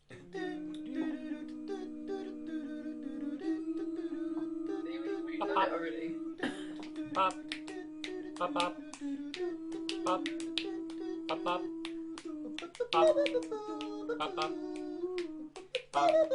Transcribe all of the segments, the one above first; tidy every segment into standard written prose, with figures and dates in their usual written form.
We've done it already. Pop. Pop, pop. Pop. Pop, pop. Pop. Pop, pop. Pop. Pop.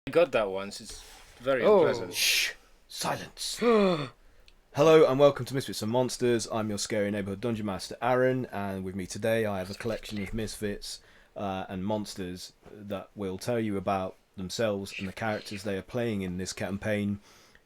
I got that once. It's very unpleasant. Shh! Silence! Hello and welcome to Misfits and Monsters. I'm your scary neighbourhood dungeon master Aaron, and with me today I have a collection of misfits and monsters that will tell you about themselves and the characters they are playing in this campaign,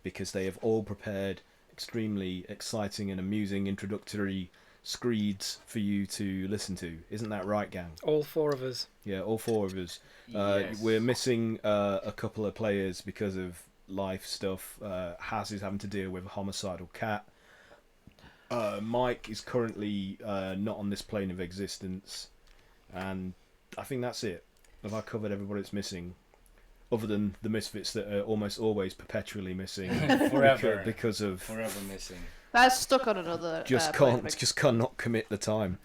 because they have all prepared extremely exciting and amusing introductory screeds for you to listen to. Isn't that right, gang? All four of us. Yeah, all four of us. Yes. We're missing a couple of players because of life stuff. Haz is having to deal with a homicidal cat. Mike is currently not on this plane of existence, and I think that's it. Have I covered everybody that's missing? Other than the misfits that are almost always perpetually missing Forever. because of Forever missing. That's stuck on another. just plate. cannot commit the time.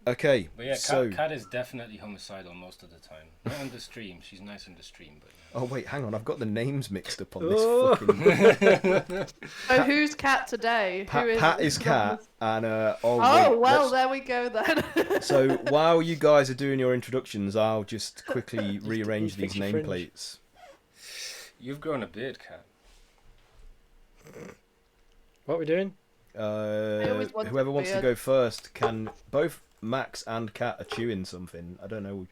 Okay, But yeah, so Kat is definitely homicidal most of the time. Not on the stream. She's nice on the stream, but oh wait, hang on, I've got the names mixed up on this Oh. fucking. So who's cat today? Pat is cat, and Oh wait, well, let's- there we go then. So while you guys are doing your introductions, I'll just quickly rearrange fix these your fringe. nameplates. you've grown a beard, Kat. What are we doing? always wanted Whoever a wants to beard. go first can. Both Max and Kat are chewing something. I don't know.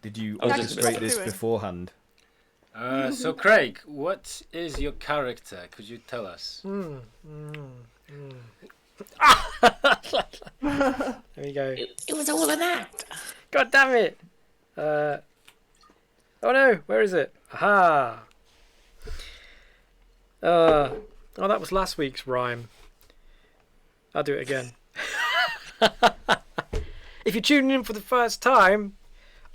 Did you I'll just- orchestrate this chewing. beforehand? So Craig, what is your character? Could you tell us? There we go. It was all an act. God damn it! Oh no, where is it? Aha! Oh, that was last week's rhyme. I'll do it again. If you're tuning in for the first time,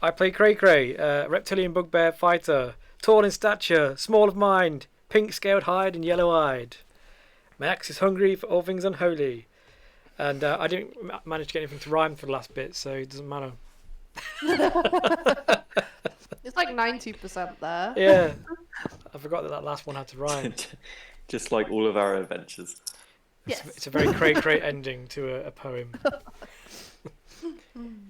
I play Cray Cray, reptilian bugbear fighter, tall in stature, small of mind, pink scaled hide and yellow eyed. My axe is hungry for all things unholy, and I didn't manage to get anything to rhyme for the last bit, so it doesn't matter. It's like 90% there. Yeah, I forgot that last one had to rhyme. Just like all of our adventures. Yes. It's a very cray ending to a poem.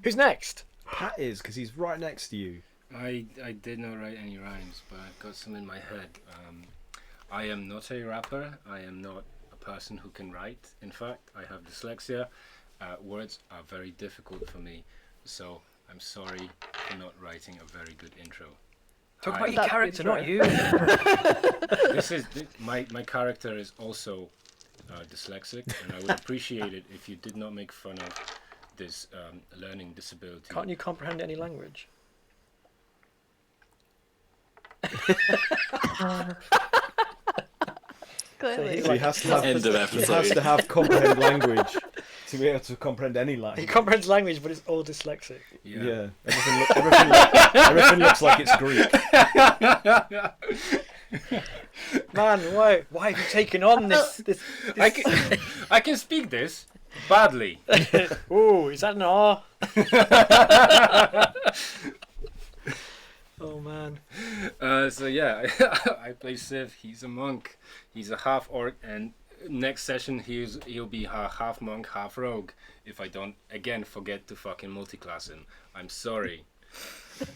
Who's next? Pat is, because he's right next to you. I did not write any rhymes, but I've got some in my head. I am not a rapper. I am not a person who can write. In fact, I have dyslexia. Words are very difficult for me, so I'm sorry for not writing a very good intro. Talk I- about your That's character, not you. my character is also dyslexic, and I would appreciate it if you did not make fun of this learning disability. Can't you comprehend any language? Clearly. So he has to have, End of he episode. has to have comprehend language to be able to comprehend any He language. comprehends language, but it's all dyslexic. Yeah, everything looks like it's Greek. Man, why have you taken on this? I can speak this badly. Ooh, is that an R? Oh man. So yeah, I play Civ. He's a monk. He's a half orc, and next session he'll be a half monk, half rogue. If I don't again forget to fucking multiclass him, I'm sorry.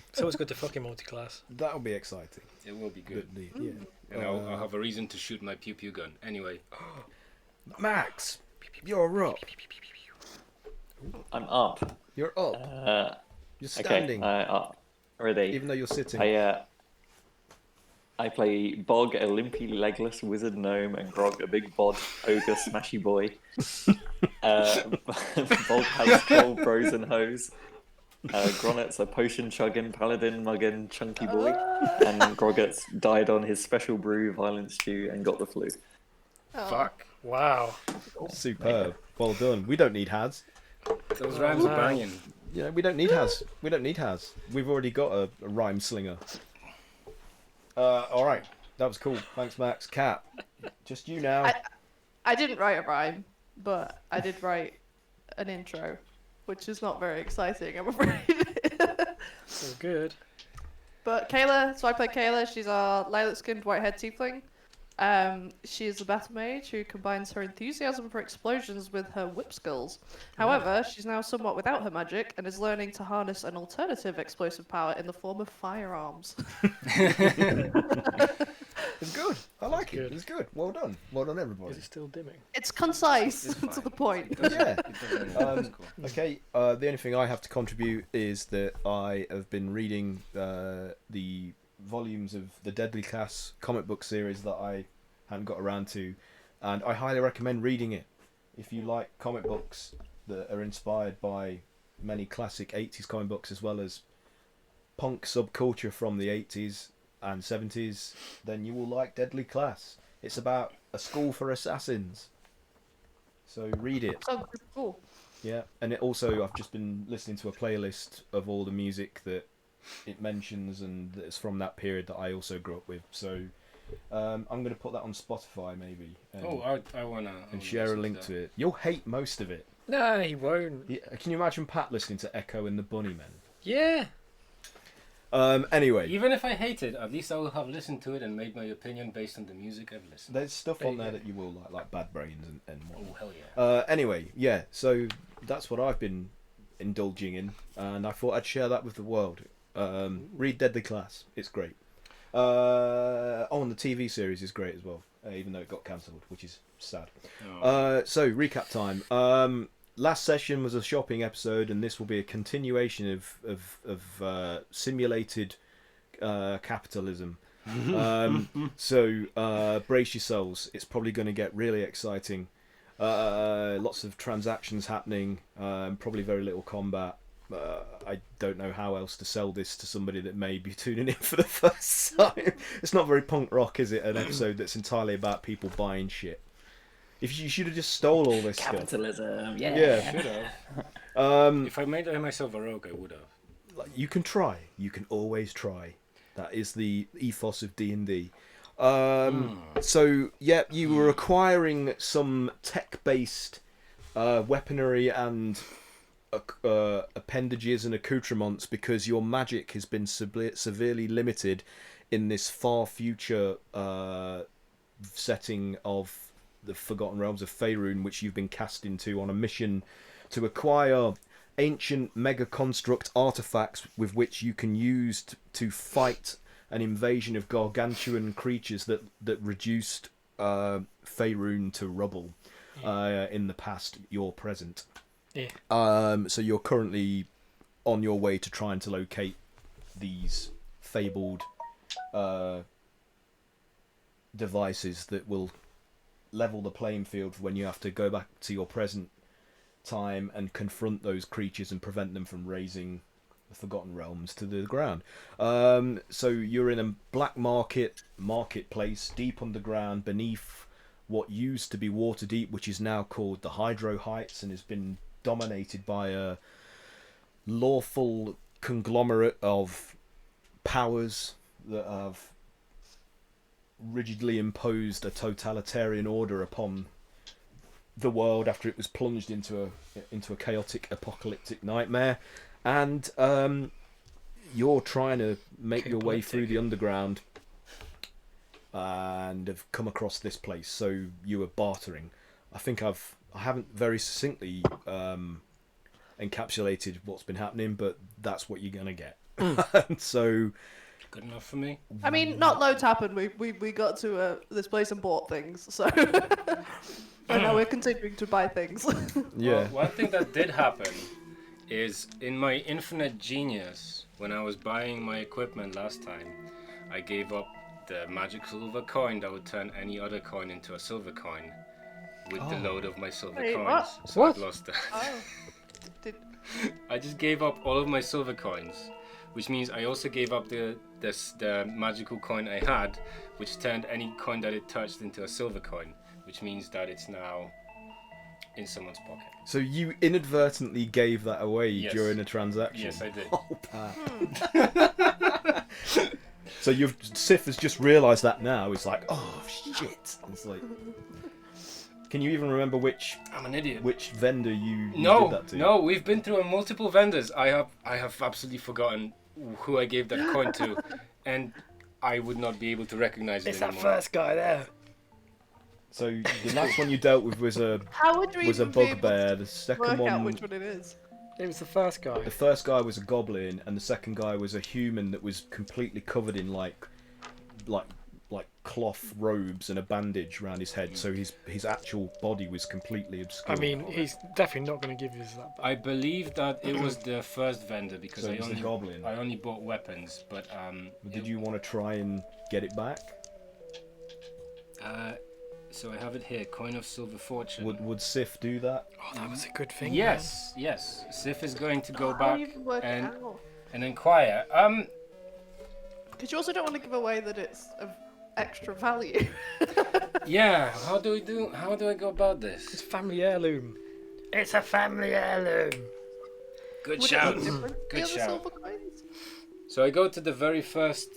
It's always good to fucking multi-class. That'll be exciting. It will be good, Yeah. and I'll have a reason to shoot my pew pew gun. Anyway, Max, you're up. I'm up. You're up. You're Okay, standing, ready. even though you're sitting. I play Bog, a limpy, legless wizard gnome, and Grog, a big bod, ogre, smashy boy. Bog has troll, bros, and hoes. Gronet's a potion chugging, paladin mugging, chunky boy. And Grogget's died on his special brew, violent stew, and got the flu. Oh. fuck. Wow. Superb. Well done. We don't need Has. Those rhymes are banging. Yeah, we don't need Has. We don't need Has. We've already got a rhyme slinger. All right. That was cool. Thanks, Max. Cat, just you now. I didn't write a rhyme, but I did write an intro, which is not very exciting, I'm afraid. So good. But Kayla, so I play Kayla. She's our lilac-skinned white-haired tiefling. She is a battle mage who combines her enthusiasm for explosions with her whip skills. However, she's now somewhat without her magic and is learning to harness an alternative explosive power in the form of firearms. It's good. I like Good. it. It's good. Well done. Well done, everybody. Is it still dimming? It's concise It's to fine. the point. Yeah. It's cool. Okay, the only thing I have to contribute is that I have been reading the volumes of the Deadly Class comic book series that I hadn't got around to, and I highly recommend reading it. If you like comic books that are inspired by many classic 80s comic books as well as punk subculture from the 80s and 70s, then you will like Deadly Class. It's about a school for assassins. So read it. So cool. Yeah, and it also, I've just been listening to a playlist of all the music that it mentions, and it's from that period that I also grew up with. So I'm going to put that on Spotify maybe, and, I wanna. and share a link to it. You'll hate most of it. No, he won't. Yeah, can you imagine Pat listening to Echo and the Bunnymen? Yeah. Anyway, Even if I hate it, at least I will have listened to it and made my opinion based on the music I've listened. there's stuff There on you there go. that you will like Bad Brains and Oh whatnot. hell yeah! Anyway, yeah, so that's what I've been indulging in, and I thought I'd share that with the world. Read Deadly Class, it's great. And the TV series is great as well, even though it got cancelled, which is sad. Oh. So recap time. Last session was a shopping episode, and this will be a continuation of simulated capitalism. So brace yourselves. It's probably going to get really exciting. Lots of transactions happening. Probably very little combat. I don't know how else to sell this to somebody that may be tuning in for the first time. It's not very punk rock, is it? An episode that's entirely about people buying shit. If you should have just stole all this stuff. Capitalism, yeah. Yeah. Should have. Um, If I made myself a rogue, I would have. like, you can try. You can always try. That is the ethos of D&D. So yeah, you were acquiring some tech-based weaponry and appendages and accoutrements because your magic has been severely limited in this far future setting of the Forgotten Realms of Faerun, which you've been cast into on a mission to acquire ancient mega construct artifacts with which you can use to fight an invasion of gargantuan creatures that reduced Faerun to rubble in the past, your present. Yeah. So you're currently on your way to trying to locate these fabled devices that will level the playing field for when you have to go back to your present time and confront those creatures and prevent them from raising the Forgotten Realms to the ground. So you're in a black marketplace deep underground beneath what used to be Waterdeep, which is now called the Hydro Heights, and has been dominated by a lawful conglomerate of powers that have rigidly imposed a totalitarian order upon the world after it was plunged into a chaotic apocalyptic nightmare. And you're trying to make your way through the underground and have come across this place, so you were bartering. I haven't very succinctly encapsulated what's been happening, but that's what you're gonna get. So Good enough for me. I mean, not loads happened. We got to this place and bought things, so and now we're continuing to buy things. yeah. Well, one thing that did happen is, in my infinite genius, when I was buying my equipment last time, I gave up the magic silver coin that would turn any other coin into a silver coin with the load of my silver Wait, coins. what? So What? I've lost that. Oh. Did, I just gave up all of my silver coins, which means I also gave up the magical coin I had, which turned any coin that it touched into a silver coin, which means that it's now in someone's pocket. So you inadvertently gave that away Yes. during a transaction. Yes, I did. Oh, Pat. So Sif has just realised that now. It's like, oh shit. It's like, can you even remember which I'm an idiot. vendor you did No, that to? no, we've been through multiple vendors. I have absolutely forgotten who I gave that coin to, and I would not be able to recognize It's it that anymore. first guy there. So the last one you dealt with was a how would we even be able bugbear. to The second work out one, which one it is? It was the first guy. the first guy was a goblin, and the second guy was a human that was completely covered in like cloth robes and a bandage around his head. So his actual body was completely I obscured. mean, he's definitely not going to give us that. I believe that it was the first vendor because So I it was the only goblin. I only bought weapons, but Did you want to try and get it back? So I have it here, coin of silver fortune. Would Sif do that? Oh, that was a good thing. Yes, yes. Sif is going to go How back do you even work it and out? inquire. Because you also don't want to give away that it's of extra value. Yeah. How do I go about It's this? family heirloom. It's a family heirloom. Good Would shout. it look different to the Good other shout. silver coins? So I go to the very first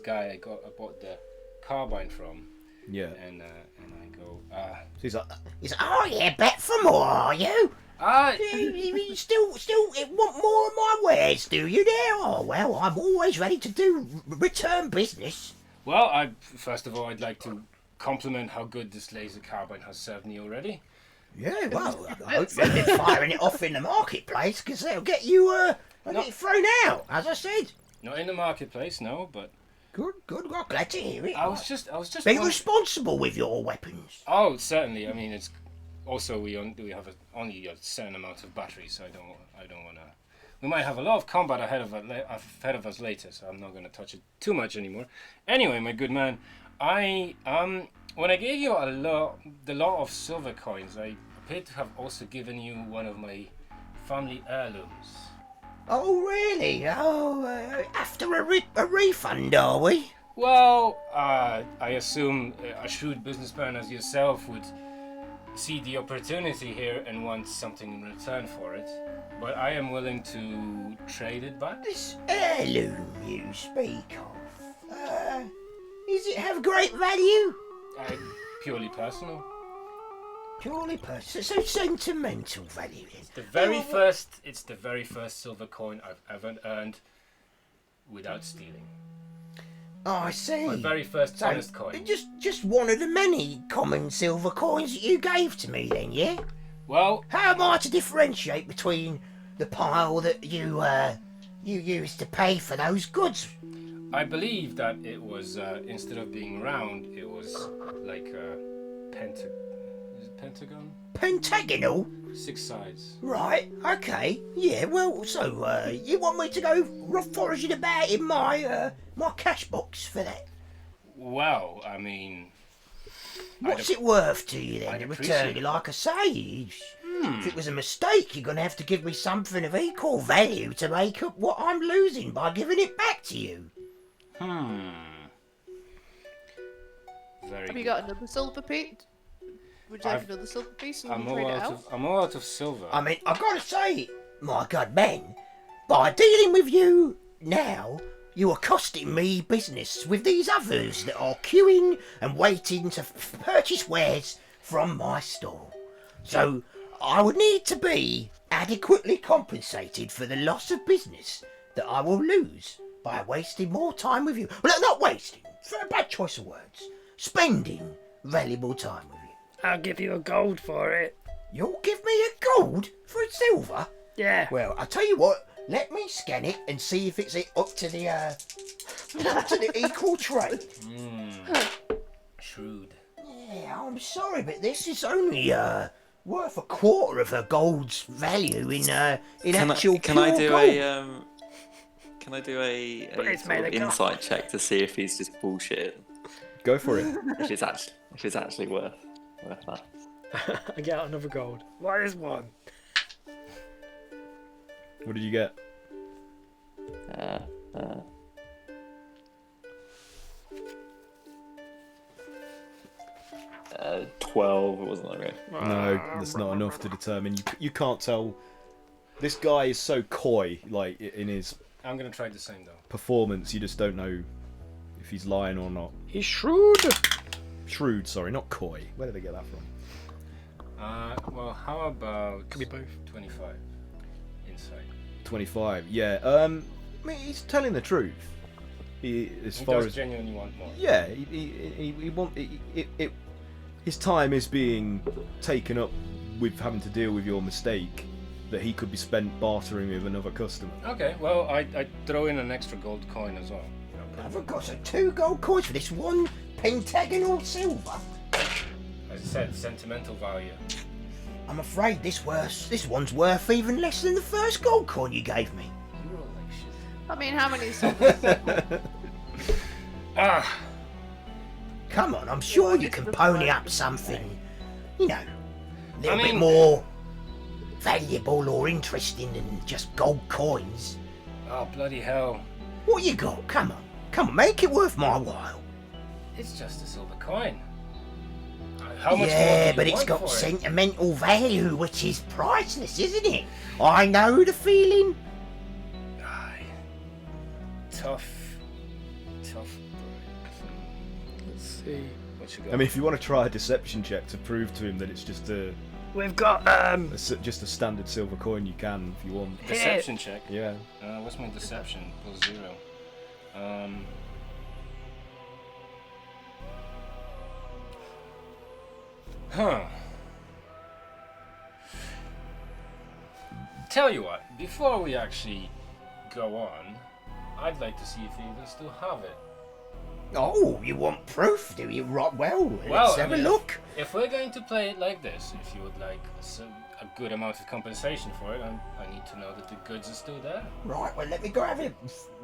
guy I bought the carbine from, Yeah. and I go. So he's like, Oh, yeah, bet for more, are you? You still want more of my wares, do you there? Oh, well, I'm always ready to do return business. Well, first of all, I'd like to compliment how good this laser carbine has served me already. Yeah, well, I hope you've been firing it off in the marketplace, because they'll get you, get you thrown out, as I said. Not in the marketplace, no, but Good, well, glad to hear it. I was just. Be responsible with your weapons. Oh, certainly. I mean, it's also we have only a certain amount of batteries, so I don't want to. We might have a lot of combat ahead of us later, so I'm not going to touch it too much anymore. Anyway, my good man, when I gave you the lot of silver coins, I appear to have also given you one of my family heirlooms. Oh, really? Oh, after a refund, are we? Well, I assume a shrewd businessman as yourself would see the opportunity here and want something in return for it. But I am willing to trade it back. This heirloom you speak of, does it have great value? Purely personal. Purely personal, so sentimental value then. It's the very first silver coin I've ever earned without stealing. Oh, I see. My very first So, honest coin. Just one of the many common silver coins that you gave to me then, yeah? Well, How am I to differentiate between the pile that you used to pay for those goods? I believe that it was instead of being round, it was like a pentagon? Pentagonal? 6 sides. Right, okay. Yeah, well, so, you want me to go foraging about in my cash box for that? Well, I mean, What's it worth to you then, I'd to appreciate return it. it? Like I say, if it was a mistake, you're going to have to give me something of equal value to make up what I'm losing by giving it back to you. very Have you good. got another silver piece? Would you like another silver piece and I'm trade all it out out? of I'm all out of silver. I mean, I've got to say, my good man, by dealing with you now, you are costing me business with these others that are queuing and waiting to purchase wares from my stall. So, I would need to be adequately compensated for the loss of business that I will lose by wasting more time with you. Well, not wasting, for a bad choice of words. Spending valuable time with you. I'll give you a gold for it. You'll give me a gold for a silver? Yeah. Well, I'll tell you what, let me scan it and see if it's up to the, up to the equal trade. Shrewd. Yeah, I'm sorry, but this is only, worth a quarter of a gold's value in actual Can I do pure gold. can I do a But it's sort of made of insight check to see if he's just bullshit? Go for it. If it's actually worth that. I get out another gold. What is one? What did you get? 12. It wasn't that great. No, that's not enough to determine. You can't tell. This guy is so coy, like in his I'm gonna try the same though. performance. You just don't know if he's lying or not. He's shrewd. Shrewd, sorry, not coy. Where did they get that from? Well, how about Could be both. 25 insight? 25. Yeah. I mean, he's telling the truth. As He far does as genuinely want more. yeah, his time is being taken up with having to deal with your mistake that he could be spent bartering with another customer. Okay, well, I throw in an extra gold coin as well. I've got 2 gold coins for this one pentagonal silver. As I said, sentimental value. I'm afraid this one's worth even less than the first gold coin you gave me. You roll like shit. I mean, how many silver? Ah! Come on, I'm sure you can pony up something, you know, a little bit mean- more valuable or interesting than just gold coins. Oh, bloody hell. What you got? Come on, make it worth my while. It's just a silver coin. How much more do Yeah, you but it's want got for it? sentimental value, which is priceless, isn't it? I know the feeling. Aye. Tough. Let's see. What you got? I mean, if you want to try a deception check to prove to him that it's just We've got just a standard silver coin, you can if you want. deception check. Yeah. What's my deception? +0. Huh. Tell you what, before we actually go on, I'd like to see if you even still have it. Oh, you want proof, do you? Right, well, Well, let's I have mean, a look. If we're going to play it like this, if you would like a good amount of compensation for it, I need to know that the goods are still there. Right, well, let me go have a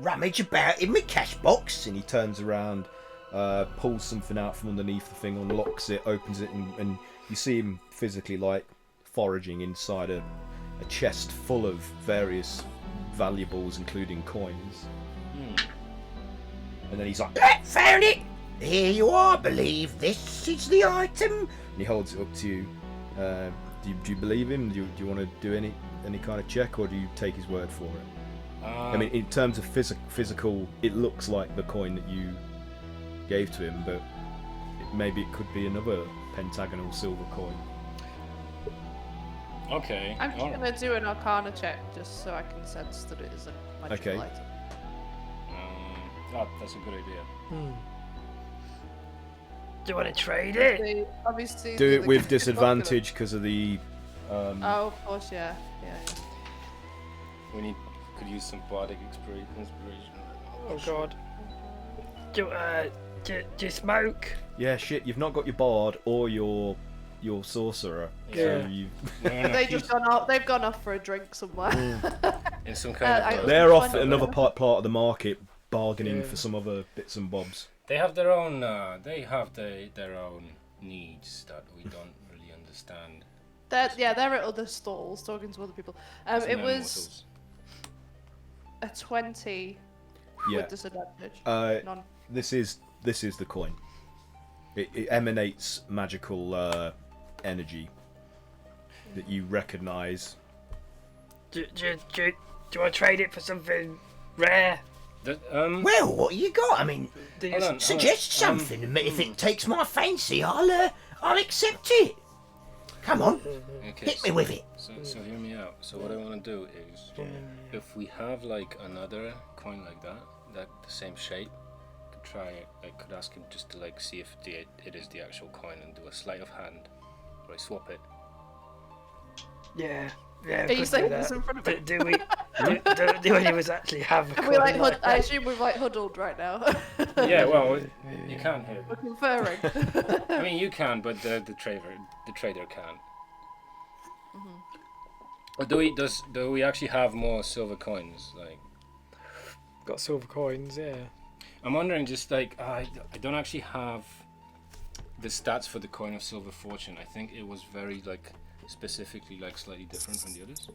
rummage about in my cash box. And he turns around, pulls something out from underneath the thing, unlocks it, opens it, and you see him physically like foraging inside a chest full of various valuables, including coins. And then he's like, Found it! Here you are, I believe. This is the item. and he holds it up to you. Do you believe him? Do you want to do any kind of check, or do you take his word for it? I mean, in terms of physical, it looks like the coin that you gave to him, but maybe it could be another pentagonal silver coin. Okay. I'm just alright. gonna do an Arcana check just so I can sense that it is a magical Okay. item. That's a good idea. Do you want to trade it? Obviously, Do it the with gift is disadvantage because of the. popular. Oh, of course, yeah. We could use some bardic inspiration. Oh god. Do you smoke? Yeah, shit. You've not got your bard or your sorcerer. Yeah. So you. They've gone off for a drink somewhere. In some kind I- of. They're off at another part of the market, bargaining Yeah. for some other bits and bobs. They have their own. Their own needs that we don't really understand. They're at other stalls talking to other people. It Some was a 20 Yeah. with disadvantage. Uh, None. this is the coin. It emanates magical energy that you recognise. Do you want to trade it for something rare? Well, what you got? I mean, Do you- suggest something. If it takes my fancy, I'll accept it. Come on, Okay, hit me with it. so hear me out. So what I want to do is, if we have like another coin like that, the same shape, I could ask him just to like see if it is the actual coin and do a sleight of hand, or I swap it. Yeah. Are you could saying do this that. in front of me? Do any of us actually have a coin? We like, like I that? assume we've like huddled right now. Yeah, well, you can't hear. We're conferring. I mean, you can, but the trader can't. Or do we actually have more silver coins? Like, Got silver coins, yeah. I'm wondering, just like I don't actually have the stats for the coin of silver fortune. I think it was very like specifically like slightly different from the others.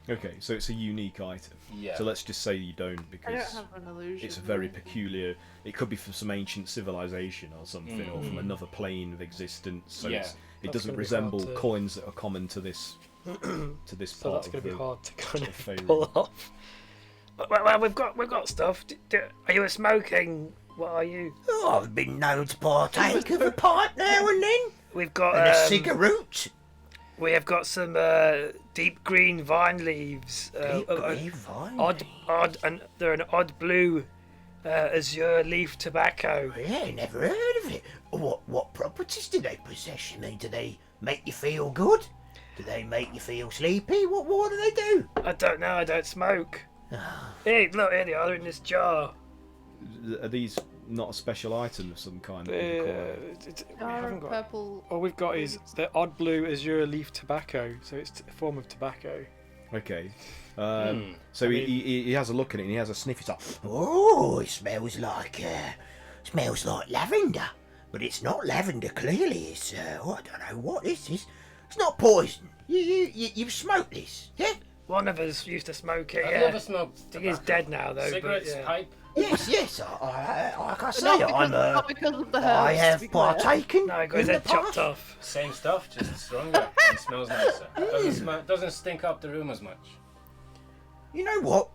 Okay, so it's a unique item. Yeah. So let's just say you don't, I don't because have an illusion. it's a very peculiar. It could be from some ancient civilization or something, or from another plane of existence. So Yeah. it That's doesn't gonna be resemble hard to- coins that are common to this So part that's of going to be the hard to kind of Feyre. pull off. Well, we've got stuff. Are you a smoking? What are you? Oh, I've been known to partake of a pipe now and then, We've got and a cigarette. we have got some deep green vine leaves. Deep green vine odd, and they're an odd blue azure leaf tobacco. Yeah, never heard of it. What properties do they possess? I mean, do they make you feel good? Do they make you feel sleepy? What do they do? I don't know. I don't smoke. Hey, look, here they are in this jar. Are these not a special item of some kind? That we require? We haven't got. Purple. All we've got is the odd blue azure leaf tobacco, so it's a form of tobacco. Okay. So I mean- he has a look at it and he has a sniff. He's like, Oh, it smells like lavender, but it's not lavender. Clearly, it's I don't know what this is. It's not poison. You've smoked this, yeah? One of us used to smoke it. I've Yeah. never smoked. I think he's dead now though. Cigarettes, but, yeah. pipe. Yes. I like I say, Not because of the herbs. I to have be clear. partaken No, I got in his the head chopped past. off. Same stuff, just stronger and smells nicer. Doesn't stink up the room as much. You know what?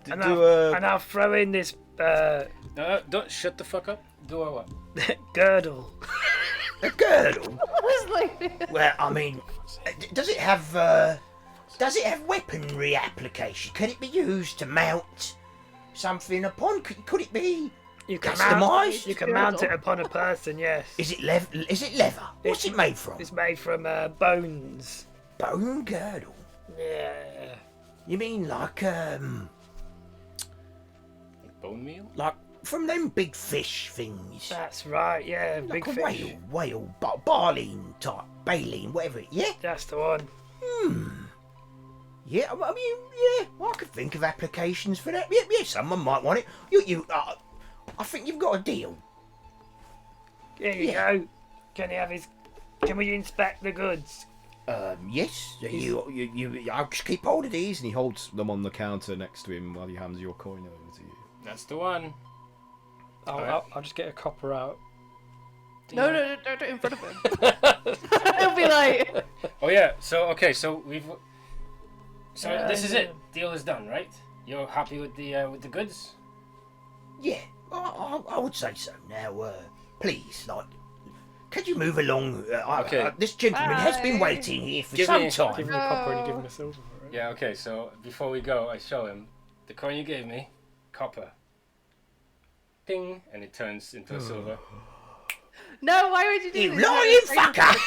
And I'll throw in this No, don't shut the fuck up. Do I what? girdle. A girdle. This lady. Well, I mean, does it have weaponry application? Can it be used to mount something upon? Could it be You can customised? You can mount it upon a person. Yes. Is it leather? What's it made from? It's made from bones. Bone girdle. Yeah. You mean like Bone meal? like from them big fish things? That's right. Yeah. Like Big a fish. whale, baleen type, baleen, whatever. Yeah. That's the one. Yeah, I mean, yeah, I could think of applications for that. Yeah, someone might want it. I think you've got a deal. Here you Yeah. go. Can we inspect the goods? Yes. I'll just keep hold of these, and he holds them on the counter next to him while he hands your coin over to you. That's the one. I'll just get a copper out. No, don't do it in front of him. It'll be like. Oh yeah. So we've. So this is yeah. it. Deal is done, right? You're happy with the goods? Yeah, I would say so. Now, please, could you move along? Okay. This gentleman has been Bye. waiting here for Give some me- time. Give him a copper and you give him a silver for it. Yeah. Okay. So before we go, I show him the coin you gave me, copper. Ding, and it turns into a silver. No, why would you do You this? lying You're not gonna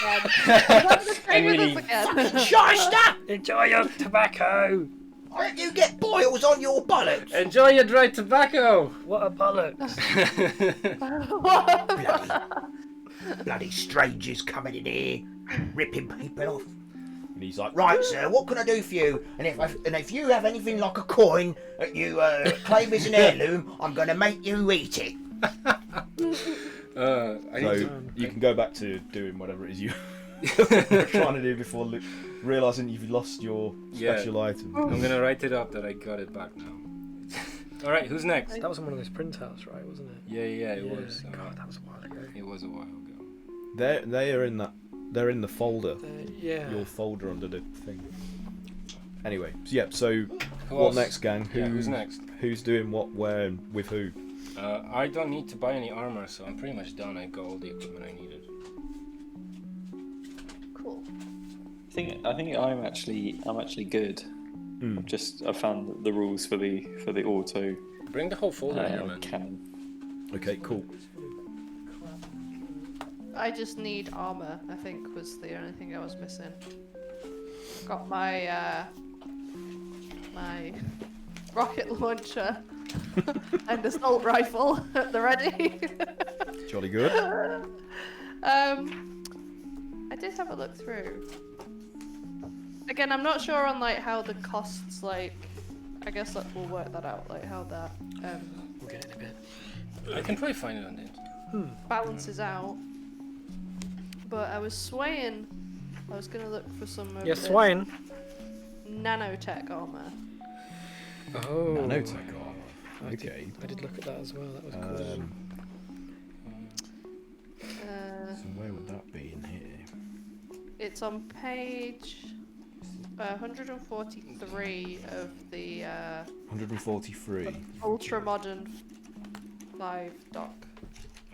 trade with Really us again. Shyster! Enjoy your tobacco. Why don't you get boils on your bollocks? Enjoy your dry tobacco. What a bollocks. Bloody strangers coming in here, ripping people off. And he's like, right, sir, what can I do for you? And if you have anything like a coin that you claim as an heirloom, I'm going to make you eat it. I need So to... you can go back to doing whatever it is you're trying to do before realising you've lost your Yeah. special item. I'm gonna write it up that I got it back now. All right, who's next? That was on one of those printouts, right? Wasn't it? Yeah, it was. God, that was a while ago. It was a while ago. They are in that. They're in the folder. Yeah. Your folder under the thing. Anyway, yeah. So Who what else? next, gang? Who's next? Who's doing what, where, and with who? I don't need to buy any armor, so I'm pretty much done. I got all the equipment I needed. Cool. I think I'm actually good. I found the rules for the auto Bring the whole folder here, man. cannon. Okay, cool. I just need armor, I think, was the only thing I was missing. Got my my rocket launcher and assault rifle at the ready. Jolly good. I did have a look through. Again, I'm not sure on like how the costs like. I guess that we'll work that out, like how that We'll get it in a bit. I can probably find it on the internet. balances out. But I was swaying. I was gonna look for some of Yeah, this swine. nanotech armor. Oh. Nanotech armor. I did- Okay. I did look at that as well. That was cool. So where would that be in here? It's on page 143 of the 143. ultra modern 5 doc.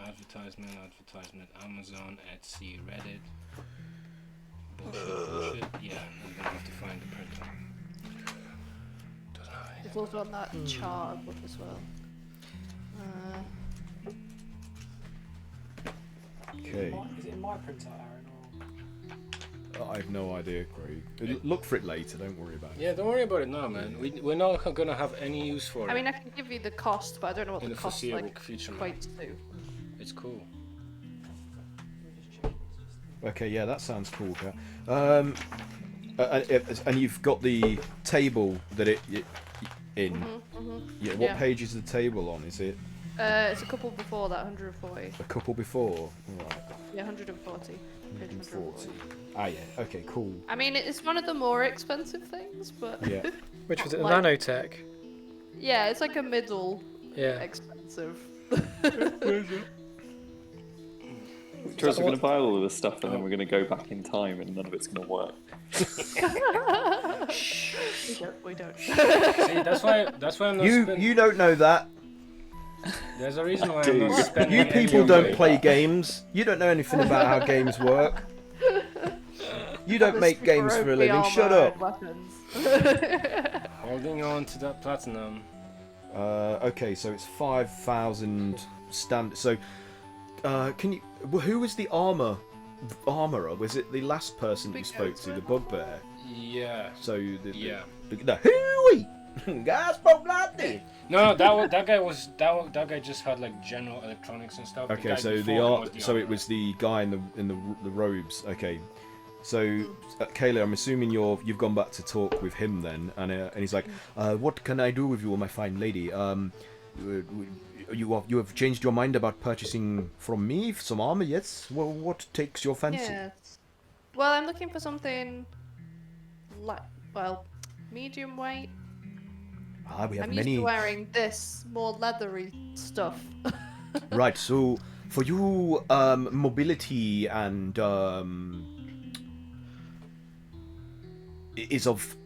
Advertisement, Amazon, Etsy, Reddit. Bullshit. Yeah, I'm gonna have to find the printer. Doesn't have It's also on that chart book as well. Okay. Is it in my printout, Aaron? I have no idea, Craig. Look for it later. Don't worry about it. Yeah, don't worry about it now, man. We're not gonna have any use for it. I mean, I can give you the cost, but I don't know what in the the cost foreseeable like future, man. equates to. It's cool. Okay, yeah, that sounds cool. Kat. And you've got the table that it in. Yeah. What Yeah. page is the table on? Is it It's a couple before that, 140. a couple before? Right. Yeah, 140. Page 140. Ah, yeah. Okay, cool. I mean, it's one of the more expensive things, but Yeah. Which was it? Like- Nanotech. yeah, it's like a middle Yeah. expensive. Trust we're going to buy all of this stuff and then we're going to go back in time and none of it's going to work. We don't. See, that's why I'm not spending. You don't know that. There's a reason why I'm Dude. not spending. You any people of don't my- play games. You don't know anything about how games work. You don't The make super games for a OP living. Shut armor up. and weapons. Holding on to that platinum. Okay, so it's 5,000 stand. So, can you? Who was the armorer? Was it the last person you spoke to, the bugbear? Yeah. So Yeah. the hooey guy spoke like this. No, that guy just had like general electronics and stuff. Okay, guy so before him was the so it armor. was the guy in the robes. Okay, so Kayla, I'm assuming you've gone back to talk with him then, and he's like, "What can I do with you, my fine lady? You have changed your mind about purchasing from me some armor, yes? Well, what takes your fancy?" Yes. Well, I'm looking for something medium weight. We have I'm used many. to wearing this more leathery stuff. Right, so for you, mobility and is of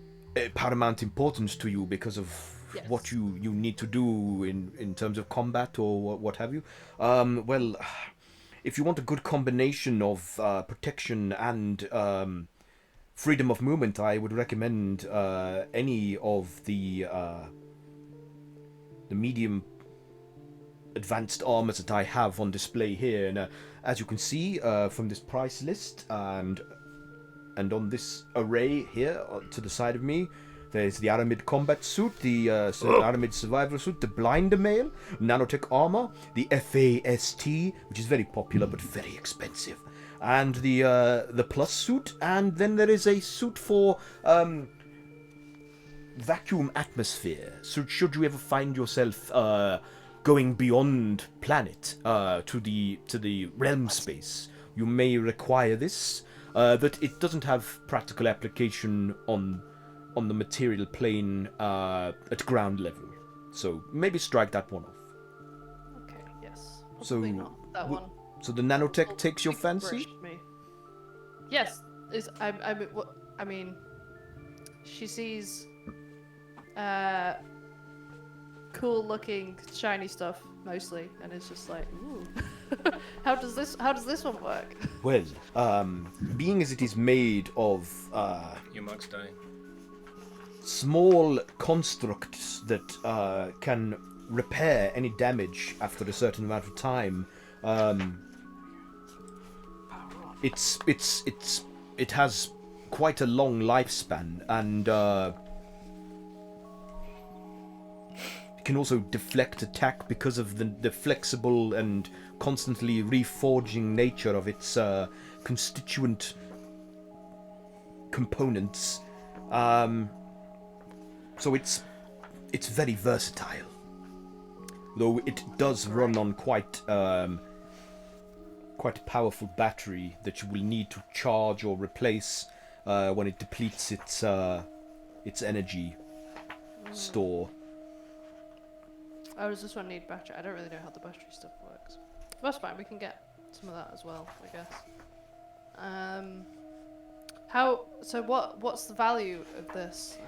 paramount importance to you because of Yes. what you need to do in terms of combat or what have you. Well, if you want a good combination of protection and freedom of movement, I would recommend any of the medium advanced armors that I have on display here. And as you can see from this price list and on this array here to the side of me, there's the Aramid combat suit, the Aramid survival suit, the blinder mail, nanotech armor, the FAST, which is very popular but very expensive, and the plus suit, and then there is a suit for vacuum atmosphere. So should you ever find yourself going beyond planet to the realm space, you may require this. But it doesn't have practical application on the material plane at ground level. So maybe strike that one off. Okay, yes. So, Possibly not that one. So the nanotech takes your Big fancy? brush me. Yes, I mean, she sees cool looking shiny stuff mostly, and it's just like, ooh. how does this one work? Well, being as it is made of Your mark's dying. small constructs that can repair any damage after a certain amount of time, it has quite a long lifespan, and it can also deflect attack because of the flexible and constantly reforging nature of its constituent components. So it's very versatile, though it does run on quite a powerful battery that you will need to charge or replace when it depletes its energy store. Oh, does this one need battery? I don't really know how the battery stuff works. That's fine. We can get some of that as well, I guess. What's the value of this?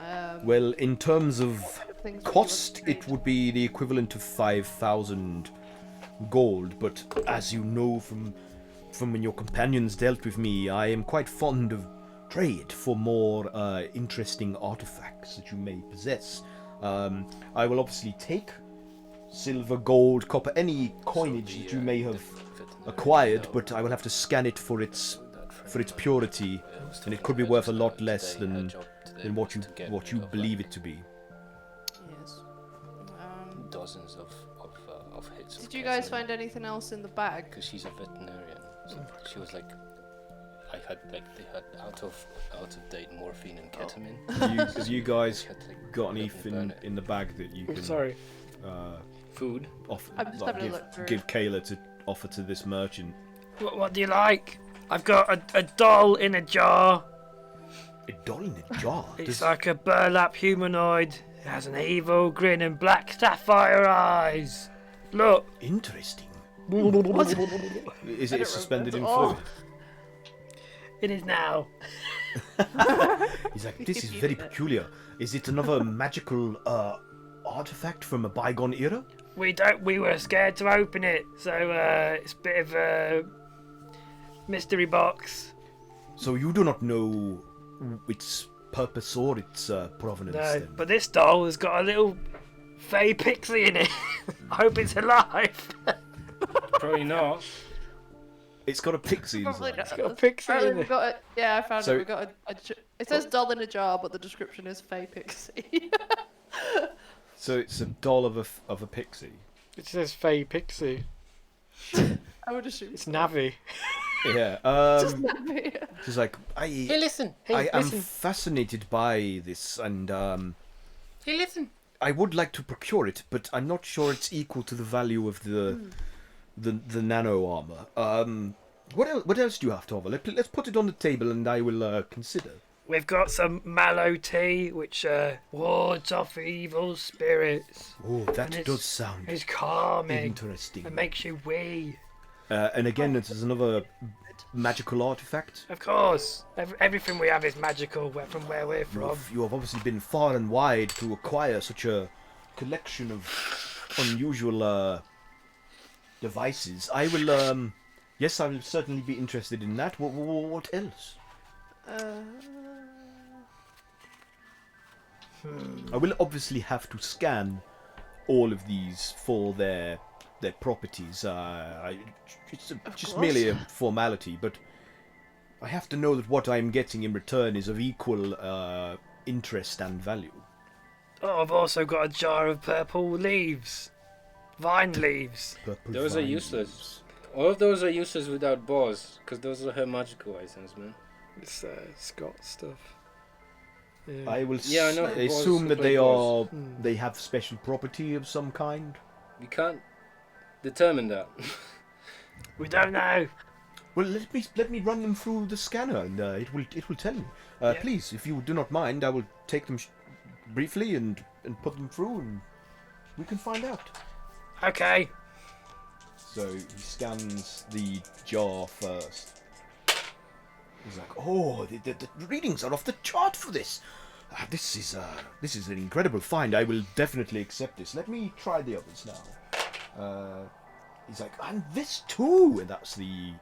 Well, in terms of things would you cost, want to it would be the equivalent of 5,000 gold, but as you know from when your companions dealt with me, I am quite fond of trade for more interesting artifacts that you may possess. I will obviously take silver, gold, copper, any coinage that you may have acquired, but I will have to scan it for its purity, and it could be worth a lot less than what you believe it to be. Yes. Dozens of hits. Did you guys find anything else in the bag? Because she's a veterinarian, so she was like, they had out of date morphine and ketamine. Have you guys She had to, like, got burn anything it. in the bag that you can Sorry. Food. offer, I'm just having a look through. give Kayla to offer to this merchant? What do you like? I've got a doll in a jar. A doll in a jar? It's like a burlap humanoid. It has an evil grin and black sapphire eyes. Look. Interesting. What? Is I it don't suspended in remember. fluid? It is now. He's like, this is very peculiar. Is it another magical artifact from a bygone era? We were scared to open it, so it's a bit of a mystery box. So you do not know its purpose or its provenance, No, then? but this doll has got a little fey pixie in it. I hope it's alive. Probably not. It's got a pixie Probably inside. not. It's got a pixie Apparently in we it. got it. Yeah, I found So- it. We got it says doll in a jar, but the description is fey pixie. So it's a doll of a pixie. It says fey pixie. I would assume It's Navi. Yeah. just Navi. She's like, Hey, listen. I am fascinated by this, and Hey, listen. I would like to procure it, but I'm not sure it's equal to the value of the nano armor. What else do you have to offer? Let's put it on the table, and I will consider. We've got some mallow tea, which wards off evil spirits. Oh, And that it's- does sound It's calming. interesting. It makes you wee. And again, this is another magical artifact. Of course. Everything we have is magical from where we're from. You have obviously been far and wide to acquire such a collection of unusual devices. I will, yes, I will certainly be interested in that. What else? I will obviously have to scan all of these for their properties. It's just course. merely a formality, but I have to know that what I'm getting in return is of equal interest and value. Oh, I've also got a jar of purple leaves. Vine leaves. Purple Those are vines. useless. All of those are useless without boss, because those are her magical items, man. It's Scott stuff. Yeah. I will Yeah, I know assume boss that who they play boss. they have special property of some kind. We can't determine that. We don't know. Well, let me run them through the scanner, and it will tell me. Yeah. Please, if you do not mind, I will take them briefly and put them through. And we can find out. Okay. So he scans the jar first. He's like, oh, the readings are off the chart for this. This is an incredible find. I will definitely accept this. Let me try the others now. He's like, and this too. And that's the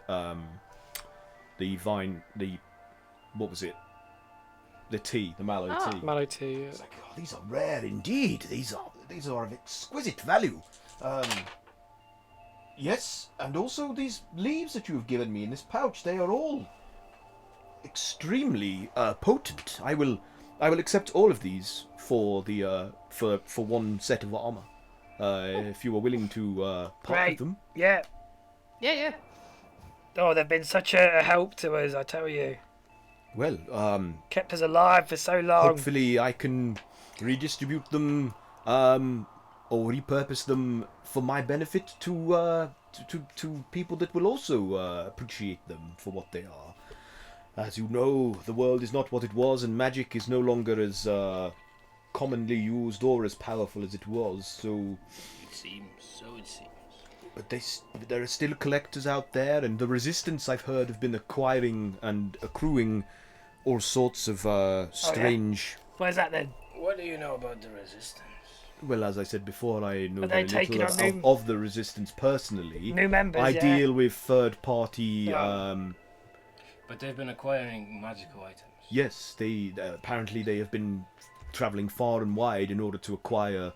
vine, what was it? The tea, the mallow tea. Mallow tea. It's like, oh, these are rare indeed. These are of exquisite value. Yes, and also these leaves that you have given me in this pouch, they are all extremely potent. I will accept all of these for the for one set of armor. If you are willing to part with them. Yeah. Yeah. Oh, they've been such a help to us, I tell you. Well, Kept us alive for so long. hopefully I can redistribute them or repurpose them for my benefit to people that will also appreciate them for what they are. As you know, the world is not what it was, and magic is no longer as commonly used or as powerful as it was. So It seems. but there are still collectors out there, and the Resistance, I've heard, have been acquiring and accruing all sorts of strange. Where's that then? What do you know about the Resistance? Well, as I said before, I know Are they very taking little on of the Resistance personally. New members, I yeah. deal with third-party. But they've been acquiring magical items. Yes, they apparently they have been traveling far and wide in order to acquire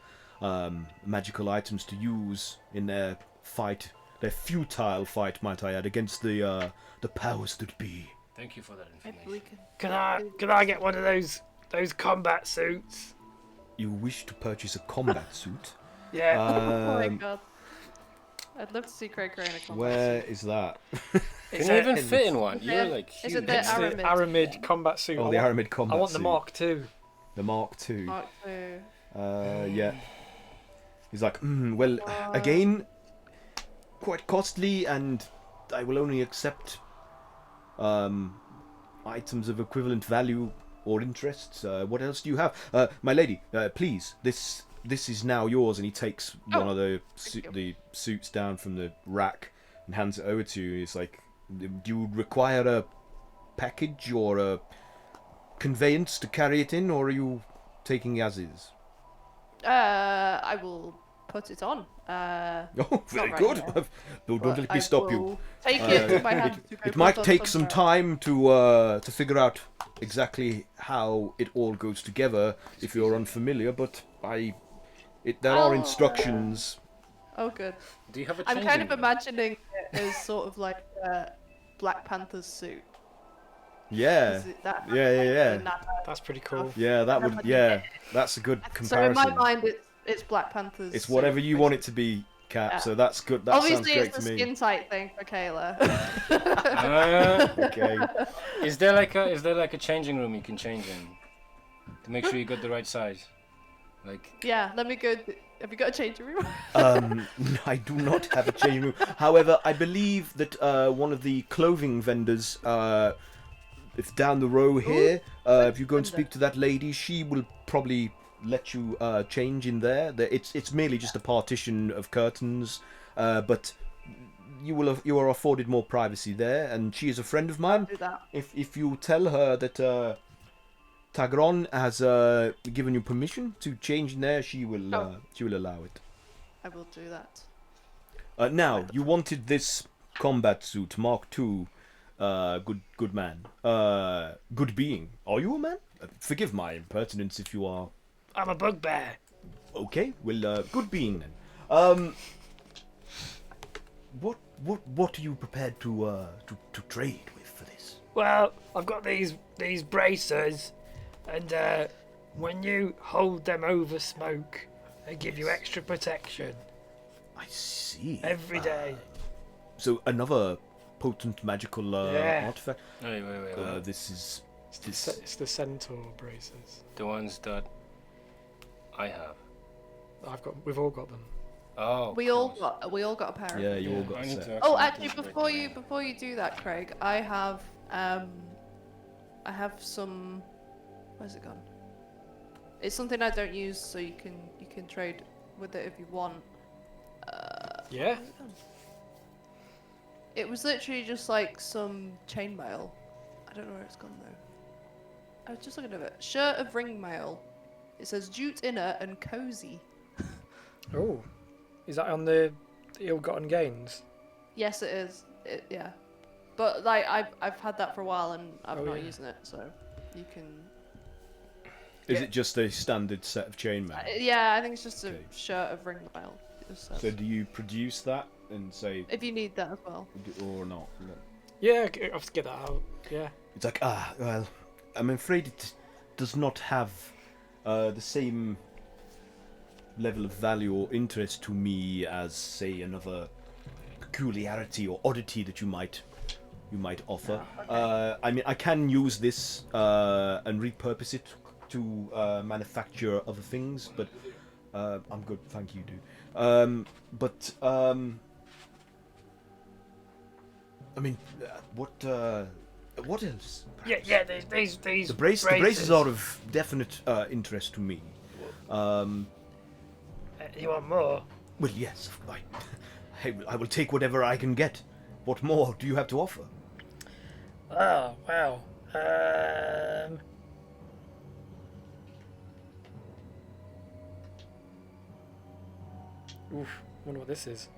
magical items to use in their fight, their futile fight, might I add, against the powers that be. Thank you for that Maybe information. we can. Can I get one of those combat suits? You wish to purchase a combat suit? Yeah. Oh my god. I'd love to see Cray Cray in a combat Where suit. is that? Can you even fit in one? You're it- like is huge. it the It's the Aramid? Aramid combat suit. Oh, the Aramid combat I want the suit. Mark II. The Mark II. Mark II. Yeah. He's like, well, again, quite costly, and I will only accept items of equivalent value or interest. What else do you have? My lady, please, this is now yours. And he takes one of the suits down from the rack and hands it over to you. He's like, do you require a package or a conveyance to carry it in, or are you taking as is? I will put it on. Oh, very right good. now. Don't But let I me stop you. will Take it to my hand. to go It might put on take some somewhere. time to figure out exactly how it all goes together if you're unfamiliar, but there are instructions. Oh, good. Do you have a I'm changing kind of room? imagining it as sort of like Black Panther's suit. Yeah, Is it that? yeah. That's pretty cool. Yeah, that would. Yeah, that's a good So in comparison. my mind, it's Black Panther's. It's suit, whatever you want it to basically. be, Cap. Yeah. So that's good. That Obviously, sounds great it's to the me. skin tight thing for Kayla. Okay. Is there like a changing room you can change in to make sure you got the right size? Like Yeah, let me go. Have you got a changing room? I do not have a changing room. However, I believe that one of the clothing vendors, if down the row here, if you go and speak to that lady, she will probably let you change in there. It's merely just a partition of curtains, but you are afforded more privacy there. And she is a friend of mine. Do that. If you tell her that Tagron has given you permission to change in there, she will allow it. I will do that. Now, you wanted this combat suit, Mark II. Good man. Good being. Are you a man? Forgive my impertinence if you are. I'm a bugbear. Okay, well, good being then. What are you prepared to trade with for this? Well, I've got these bracers, and when you hold them over smoke, they give you extra protection I see. every day. So another potent magical Yeah. artifact. wait. This is It's the centaur bracers. The ones that I have. We've all got them. Oh. We all got a pair. of yeah. them. You all got I a need set. to Oh, actually actually, break before you do that, Craig, I have some. Where's it gone? It's something I don't use, so you can trade with it if you want. Yeah. Where's it gone? It was literally just like some chainmail. I don't know where it's gone though. I was just looking at it. Shirt of ringmail. It says jute inner and cozy. Oh, is that on the ill-gotten gains? Yes, it is. Yeah, but like I've had that for a while and I'm Oh, not yeah. using it, so you can. Is Yeah. it just a standard set of chainmail? Yeah, I think it's just a Okay. shirt of ringmail. It just says. So do you produce that and say, If you need that as well. or not? No. Yeah, I have to get that out. Yeah. It's like, well, I'm afraid it does not have the same level of value or interest to me as, say, another peculiarity or oddity that you might offer. I mean, I can use this and repurpose it to manufacture other things, but I'm good, thank you, dude. I mean, what else? Yeah. These The braces are of definite interest to me. You want more? Well, yes, I will take whatever I can get. What more do you have to offer? Oh wow. Oof. Wonder what this is.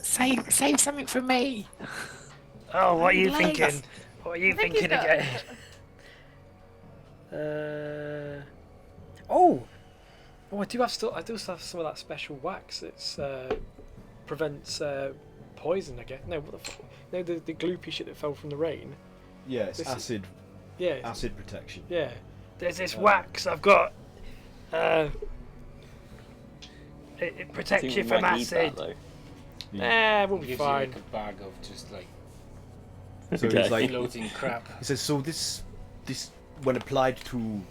Save something for me. Oh, what are you Nice. thinking? What are you I think he's thinking got- again? Oh, I do have still. I do still have some of that special wax. It's prevents poison. I guess. No, what the fuck? No, the gloopy shit that fell from the rain. Yes, This is- acid Yeah, acid protection. yeah. There's this wax I've got. It protects I think you we from might need acid. that, though. We'll be Gives you fine. like a bag of just like So Okay. it's like floating crap. it says. So this when applied to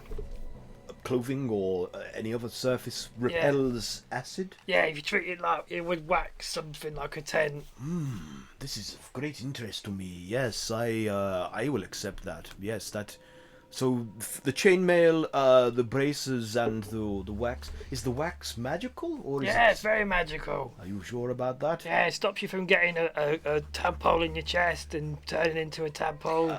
clothing or any other surface repels acid. Yeah, if you treat it like it would wax something like a tent. This is of great interest to me. Yes, I will accept that. Yes, that. So the chainmail, the braces, and the wax. Is the wax magical or is Yeah, it? it's very magical. Are you sure about that? Yeah, it stops you from getting a tadpole in your chest and turning into a tadpole.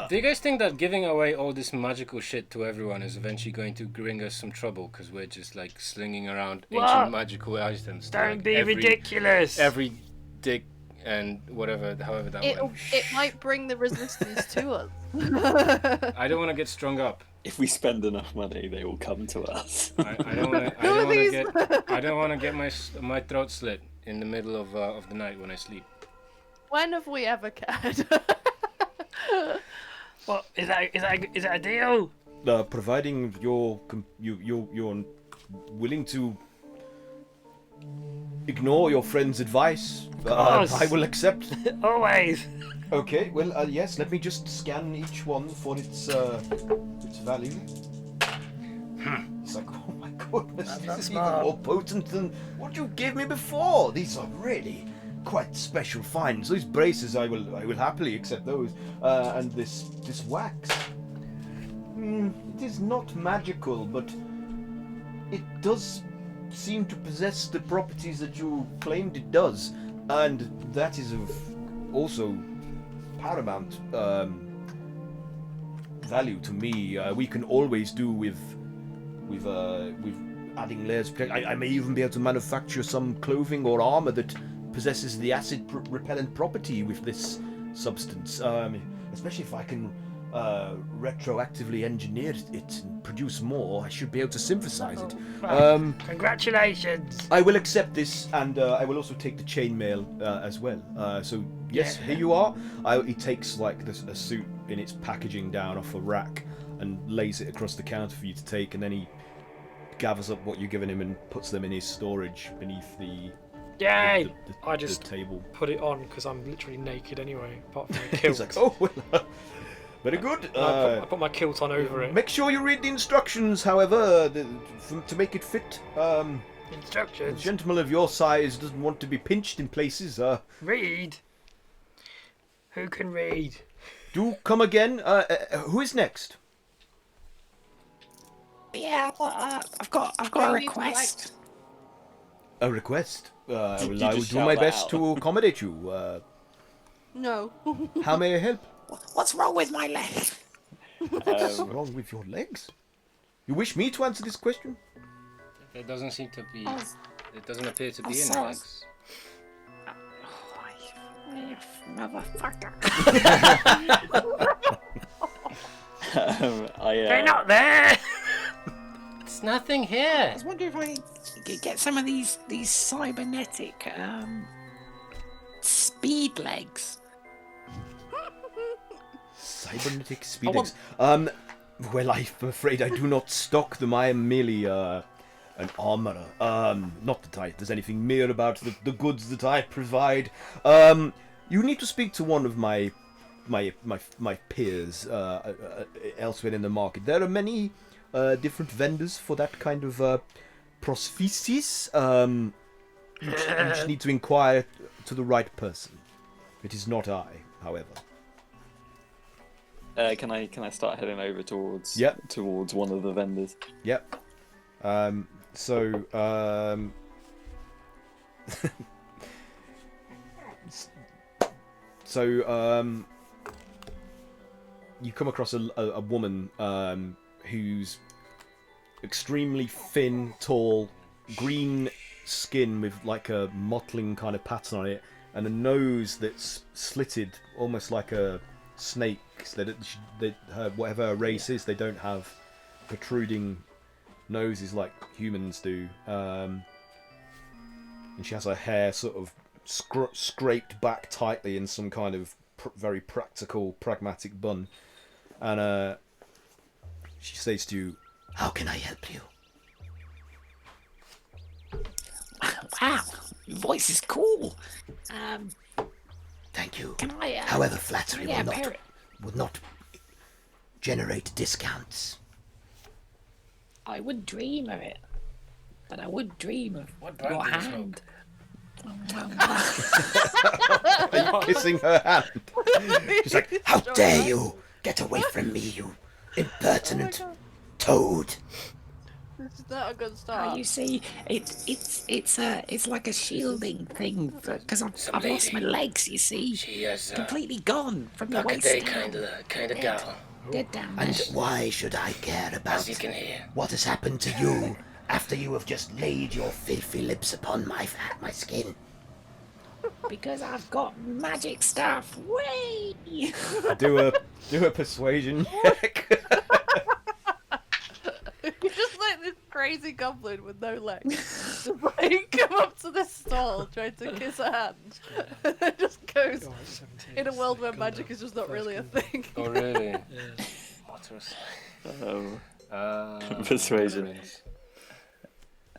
Do you guys think that giving away all this magical shit to everyone is eventually going to bring us some trouble because we're just like slinging around What? ancient magical items? to, Don't like, be ridiculous. Every dick and whatever, however that went. It might bring the resistance to us. I don't want to get strung up. If we spend enough money, they will come to us. I don't want to. I don't want to get my throat slit in the middle of the night when I sleep. When have we ever cared? What is that a deal? Providing you're willing to ignore your friend's advice, course. I will accept. Always. Okay, well, yes. Let me just scan each one for its value. It's like, oh my goodness, That's this not is smart. even more potent than what you gave me before. These are really quite special finds. Those braces, I will happily accept those. And this wax. It is not magical, but it does seem to possess the properties that you claimed it does, and that is of also paramount value to me. We can always do with adding layers. I may even be able to manufacture some clothing or armor that possesses the acid repellent property with this substance. Especially if I can retroactively engineer it and produce more, I should be able to synthesize it. Congratulations. I will accept this, and I will also take the chainmail as well. So yes, Yeah. here you are. He takes like a suit in its packaging down off a rack and lays it across the counter for you to take, and then he gathers up what you're giving him and puts them in his storage beneath the Yay! the I just table. put it on because I'm literally naked anyway, apart from my He's kilt. like, oh well, very good. I put my kilt on over it. Make sure you read the instructions, however, to make it fit. A Instructions. gentleman of your size doesn't want to be pinched in places. Read. Who can read? Do come again. Who is next? Yeah, I've got a Maybe request. A request. I you will just do shout my that best out? to accommodate you. No. How may I help? What's wrong with my leg? What's wrong with your legs? You wish me to answer this question? There doesn't seem to be. Oh, It doesn't appear to I'm be any sorry. legs. Oh, motherfucker. They're not there. It's nothing I here. was wondering if I could get some of these cybernetic speed legs. Cybernetic speed legs. Well, I'm afraid I do not stock them. I am merely an armorer. Not that there's anything mere about the goods that I provide. You need to speak to one of my peers elsewhere in the market. There are many different vendors for that kind of prosthesis. You just need to inquire to the right person. It is not I, however. Can I start heading over towards Yep. towards one of the vendors? Yep. So you come across a woman who's extremely thin, tall, green skin with like a mottling kind of pattern on it, and a nose that's slitted almost like a snake's. Whatever her race is, they don't have protruding noses like humans do. And she has her hair sort of scraped back tightly in some kind of very practical, pragmatic bun. And she says to you, How can I help you? Wow, your voice is cool. Thank you. Can I? However, flattery yeah, will not generate discounts. I would dream of it, but I would dream of What brand your do you hand. are you kissing her hand? She's like, How dare you! Get away from me, you impertinent toad! This is not a good Oh, start. you see, it's like a shielding thing because I've lost my legs. You see, She is completely gone from the waist day down. kind of gal, Dead down there. And why should I care about as you can hear. what has happened to you after you have just laid your filthy lips upon my skin? Because I've got magic stuff. Way. do a persuasion check. You're just like this crazy goblin with no legs. Just like come up to this stall trying to kiss a hand. And it just goes in a world where magic is just not really a thing. Oh really? Yeah. What was Persuasion.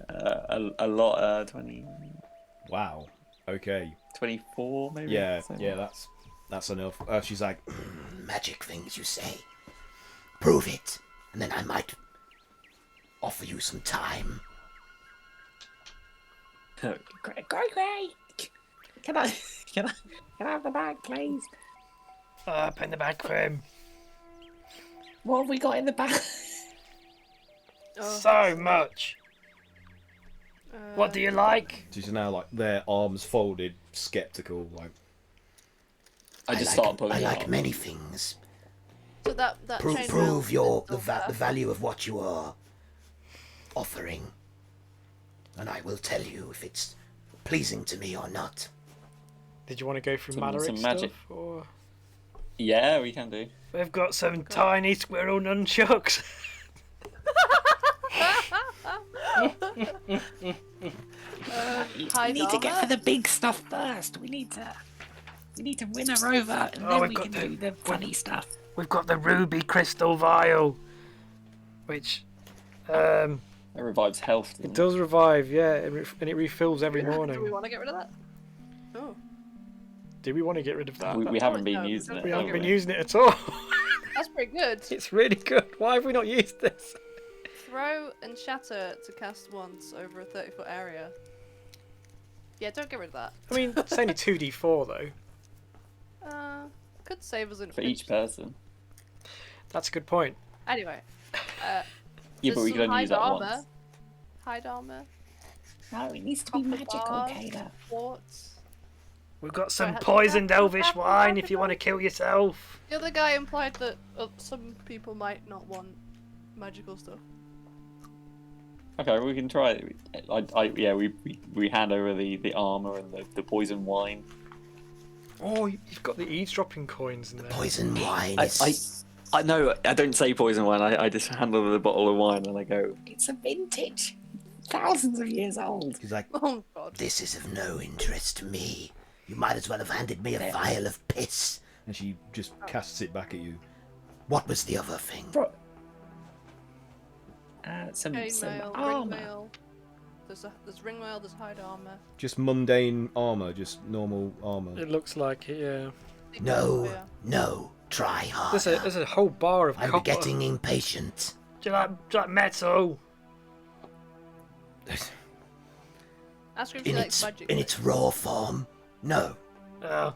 A lot. 20, Wow. Okay. 24 maybe. Yeah. Something. Yeah. That's enough. She's like, Magic things, you say? Prove it, and then I might offer you some time. Great. Can I have the bag, please? Up in the back for him. What have we got in the bag? So much. What do you like? she's now like their arms folded, skeptical, like. I just like, start pulling I it like out. many things. So that chain Prove mail the is still there. value of what you are offering, and I will tell you if it's pleasing to me or not. Did you want to go through Some Malaric magic. stuff? Or... Yeah, we can do. We've got some tiny squirrel nunchucks. We need to get for the big stuff first. We need to win her over, and Oh, then we've we got can the- do the funny stuff. We've got the ruby crystal vial, which It revives health. it doesn't does revive, yeah, and it refills every Do we morning. want to get rid of that? Oh. Do we want to get rid of that? We haven't been No, using it. We have haven't been we? using it at all. That's pretty good. It's really good. Why have we not used this? Throw and shatter to cast once over a 30-foot area. Yeah, don't get rid of that. I mean, it's only 2d4 though. could save us in for each person. That's a good point. Anyway. Yeah, There's but we some can only use hide that armor. once. Hide armor. No, it needs to be Copper magical, bars, Kayla. quartz. We've got Sorry, some has- poisoned has- elvish has- wine has- if you want to kill yourself. The other guy implied that some people might not want magical stuff. Okay, we can try it. We hand over the armor and the poison wine. Oh, you've got the eavesdropping coins in there. Poison wine I is... know. I don't say poison wine. I just hand over the bottle of wine and I go. It's a vintage. Thousands of years old. He's like, Oh god. this is of no interest to me. You might as well have handed me a vial of piss. And she just casts it back at you. What was the other thing? Some Chainmail, armor. ringmail. There's ringmail, there's hide armor. Just mundane armor, just normal armor. It looks like it, yeah. No, Yeah. no, try harder. There's a whole bar of I'm copper. getting impatient. Do you like metal? Ask her if she In likes its magic. in its raw form, no. Oh.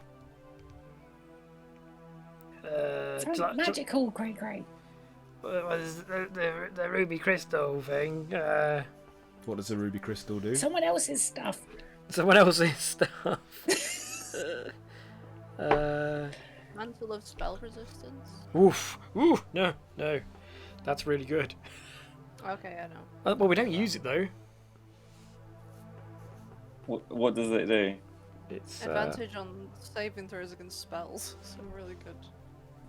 Do So you like- magical, Cray. was the ruby crystal thing? What does the ruby crystal do? Someone else's stuff. Someone else's stuff. Mantle of spell resistance. Oof. Ooh. No. That's really good. Okay, I know. Well, we don't use it though. What does it do? It's Advantage on saving throws against spells. So really good.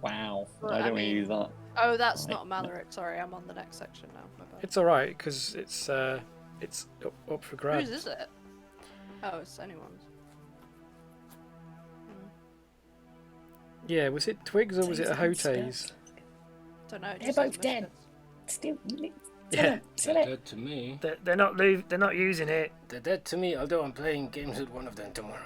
Wow. Well, I I don't want to mean- use that. Oh, that's Right. not Maloric. Sorry, I'm on the next section now. My bad. it's all right because it's up for grabs. Whose is it? Oh, it's anyone's. Yeah, was it Twigs or was it a Hote's? Don't know. it They're just both says dead. Misfits. Still, Yeah. sell it. Dead to me. They're not using it. They're dead to me, although I'm playing games with one of them tomorrow.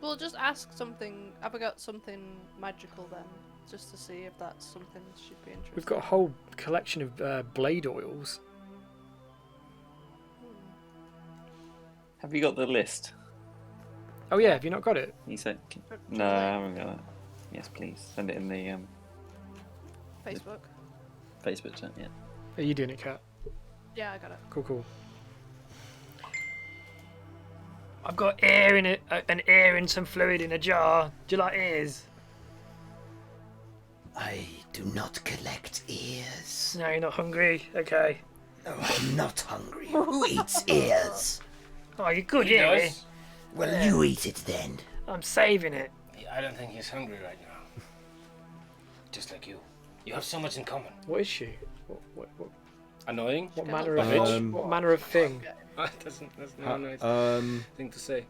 We'll just ask something. Have I got something magical then? Just to see if that's something she'd be interested. We've got a whole collection of blade oils. Have you got the list? Oh yeah, have you not got it? You said. No, I haven't got it. Yes, please send it in the Facebook. Facebook chat. Yeah. Are you doing it, Kat? Yeah, I got it. Cool. I've got air in it, an ear and some fluid in a jar. Do you like ears? I do not collect ears. No, you're not hungry. Okay. No, I'm not hungry. Who eats ears? Oh, you're good, He yeah. does. Well, you eat it then. I'm saving it. I don't think he's hungry right now. Just like you. You have so much in common. What is she? What Annoying? what She manner got of Um, what manner of thing? That's not a nice Um, thing to say.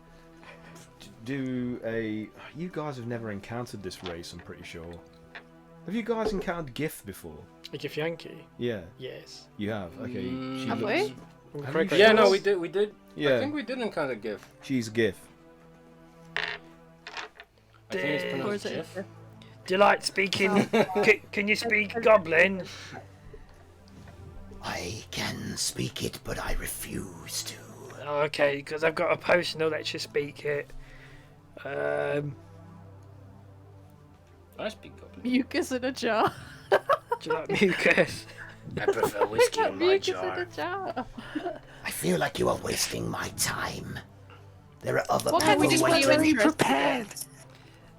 You guys have never encountered this race, I'm pretty sure. Have you guys encountered GIF before? A Gif Yankee? Yeah, Yes. you have. Okay, she Have looks- we? Have Correct. you- Yeah, no, we did. Yeah. I think we did encounter GIF. She's GIF. I think it's Or Or pronounced is it? GIF. Do you like speaking? Can you speak Goblin? I can speak it, but I refuse to. Oh, okay, because I've got a potion that lets you speak it. I speak Goblin. Mucus in a jar. Do you like mucus? I prefer whiskey in my Mucus in jar. a jar. I feel like you are wasting my time. There are other What kind people of We're Well, waiting. you very prepared.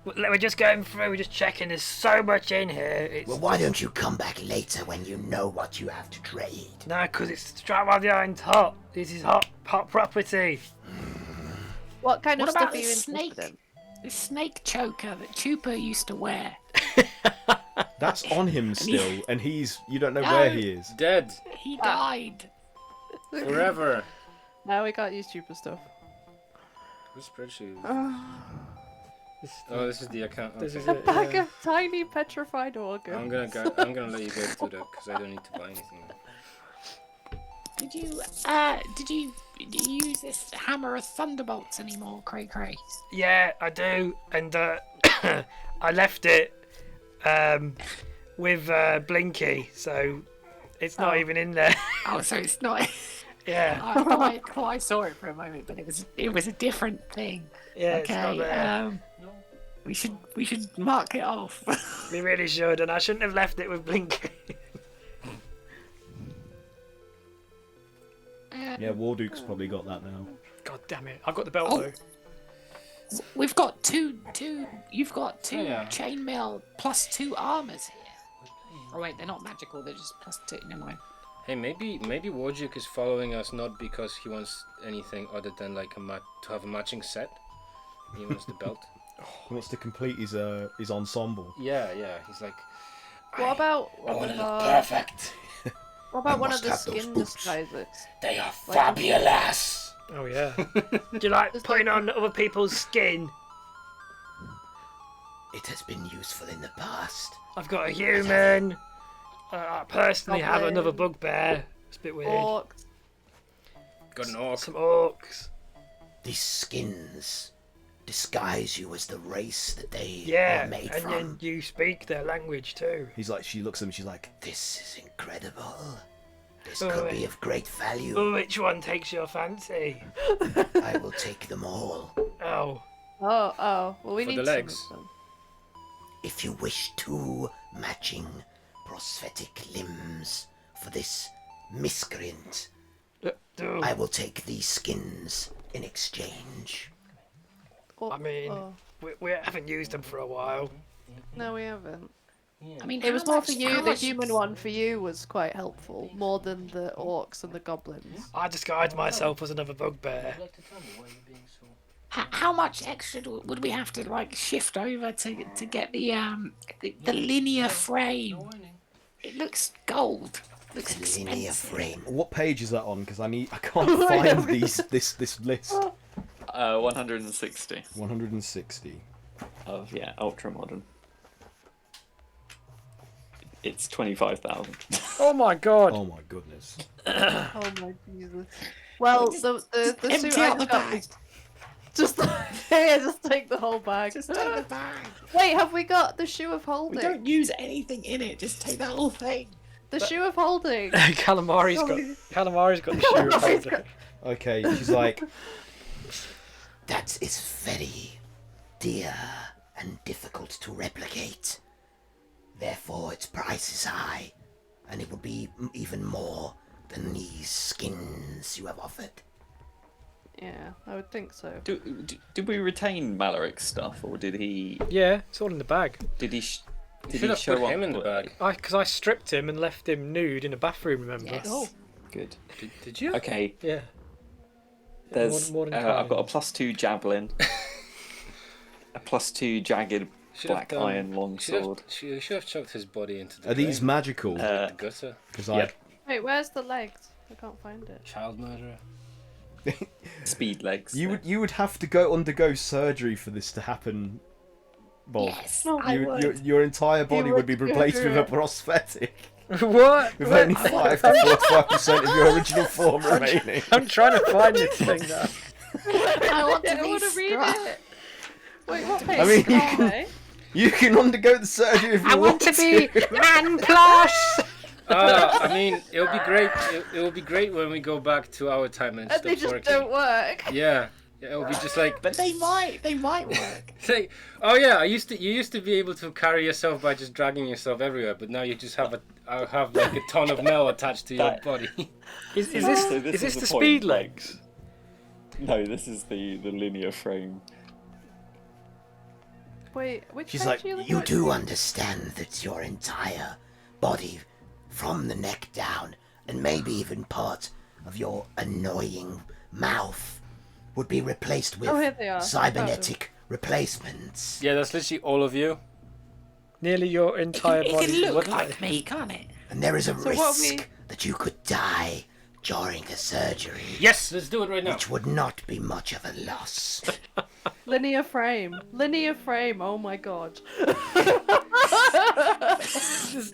We're just going through, we're just checking. There's so much in here. It's Well, why don't you come back later when you know what you have to trade? no, because it's straight while the iron's hot. This is hot property. What kind What of about stuff are you the snake? interested in? The snake choker that Chupa used to wear. That's on him still, and you don't know No. where he is. Dead. He died. Forever. No, we can't use stupid stuff. Which spreadsheet? This, Oh, this is the account. this Okay. is A it. bag Yeah. of tiny petrified organs. I'm gonna let you go through that because I don't need to buy anything. Did you use this hammer of thunderbolts anymore, Cray? Yeah, I do, and I left it with Blinky, so it's not Oh. even in there. Oh, so it's not. Yeah. I thought I saw it for a moment, but it was a different thing. Yeah, it's not Okay. there. We should mark it off. We really should, and I shouldn't have left it with blinking. Yeah, Warduke's probably got that now. God damn it! I've got the belt Oh. though. We've got two. You've got two Yeah. chainmail plus 2 armors here. Oh wait, they're not magical. They're just plus 2. Never mind. Hey, maybe Wojcik is following us not because he wants anything other than like to have a matching set. He wants the belt. He wants to complete his ensemble. Yeah. He's like, What about Perfect. what about one of must the have those skin boots. disguises? They are fabulous. Oh yeah. Do you like Just putting like- on other people's skin? It has been useful in the past. I've got a human. I personally have Goblin. another bugbear. It's a bit weird. Orcs. got an orc. Some orcs. These skins disguise you as the race that they Yeah, are made and from. then you speak their language too. He's like, she looks at him. She's like, This is incredible. This Oh, could wait. be of great value. Oh, which one takes your fancy? I will take them all. Oh, Oh. Well, we For need the some legs. of them. If you wish 2 matching prosthetic limbs for this miscreant, do. I will take these skins in exchange. Oh, I mean, oh. we haven't used them for a while. No, we haven't. I mean, It was how more much- for you. how The much- human one for you was quite helpful, more than the orcs and the goblins. I disguised myself as another bugbear. How much extra would we have to like shift over to get the linear frame? It looks gold. Looks The linear expensive. frame. what page is that on? Because I can't find this list. 160 160. of ultra modern. It's 25,000. Oh my god! Oh my goodness. Oh my Jesus. Well, the Empty suit out I the got bag. was just yeah, just take the whole bag. Just take the bag. Wait, have we got the shoe of We holding? don't use anything in it. Just take the whole thing. The shoe of holding. Calamari's got the shoe holder. Okay, she's like, That is very dear and difficult to replicate. Therefore, its price is high, and it will be even more than these skins you have offered. Yeah, I would think so. Did we retain Malaric's stuff, or did he Yeah, it's all in the bag. did he Should have show put up? him in the bag. Because I stripped him and left him nude in a bathroom. Remember? Yes. Oh, Good. Did you? Okay. Yeah. There's more than I've got a kind. +2 javelin, a +2 jagged Should have black done- iron longsword. Should have chucked his body into the are these drain. magical? The gutter. Because yeah. wait, where's the legs? I can't find it. Child murderer. Speed legs. you would have to undergo surgery for this to happen, Bob. Yes, No, I would. Your entire body would be would replaced do with a it. prosthetic, What? with only 5 to 45% of your original form remaining. I'm trying to find this thing now. I want to I be want to read strong. it. Wait, what page? I mean, you Okay. You can undergo the surgery if you I want to be man plus. I mean, it'll be great. It will be great when we go back to our time and And they stuff just working. don't work. Yeah, it'll be just like But they might work. say, oh yeah, you used to be able to carry yourself by just dragging yourself everywhere, but now you just have like a ton of mail attached to your That- body. Is So this this is is the the speed point, like- legs? No, this is the linear frame. Wait, which She's page like, are you looking You at? do understand that your entire body, from the neck down, and maybe even part of your annoying mouth, would be replaced with Oh, here they are. cybernetic replacements. Yeah, that's literally all of you. Nearly your entire It body. can look What- like me, can't it? And there is a So what risk we- that you could die during the surgery, Yes, let's do it right now. which would not be much of a loss. Linear frame. Linear frame. Oh my god.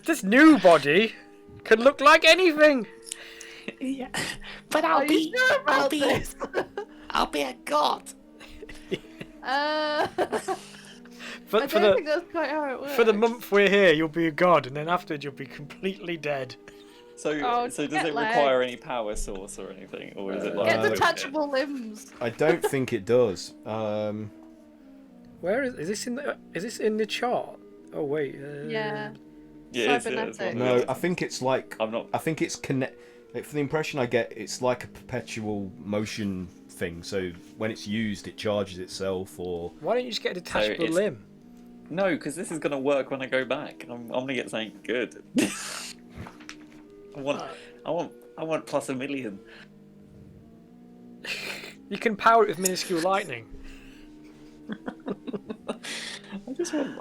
This new body could look like anything. Yeah. But Are you sure about this? I'll be a god. I But for don't think the that's quite how it works. for the month we're here, you'll be a god, and then afterwards you'll be completely dead. So does get it legs. require any power source or anything, or is it like? Get detachable limbs. I don't think it does. Where is this in the? Is this in the chart? Oh wait. Yeah. Yeah, it's Cybernetic. one of No, those. I think it's like. I'm not. I think it's connect. Like, for the impression I get, it's like a perpetual motion thing. So when it's used, it charges itself, or Why don't you just get a detachable it's- limb? No, because this is gonna work when I go back. I'm gonna get something good. I want plus a million. You can power it with minuscule lightning.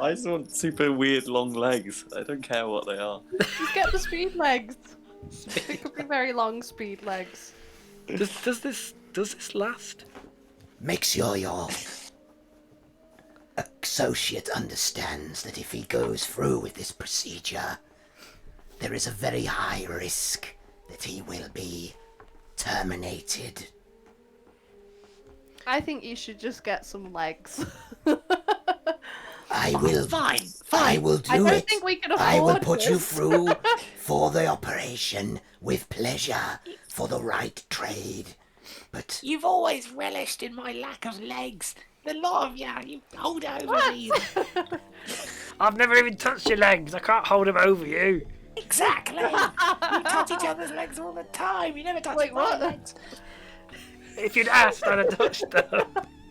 I just want super weird long legs. I don't care what they are. Just get the speed legs. It could be very long speed legs. Does this last? Make sure your associate understands that if he goes through with this procedure, there is a very high risk that he will be terminated. I think you should just get some legs. I will. Fine. I will do I don't it. think we can I will afford put you this. through for the operation with pleasure for the right trade. But You've always relished in my lack of legs. The lot of you hold over these. I've never even touched your legs. I can't hold them over you. Exactly. You touch each other's legs all the time. You never touch Wait, my what? legs. If you'd asked, I'd have touched them.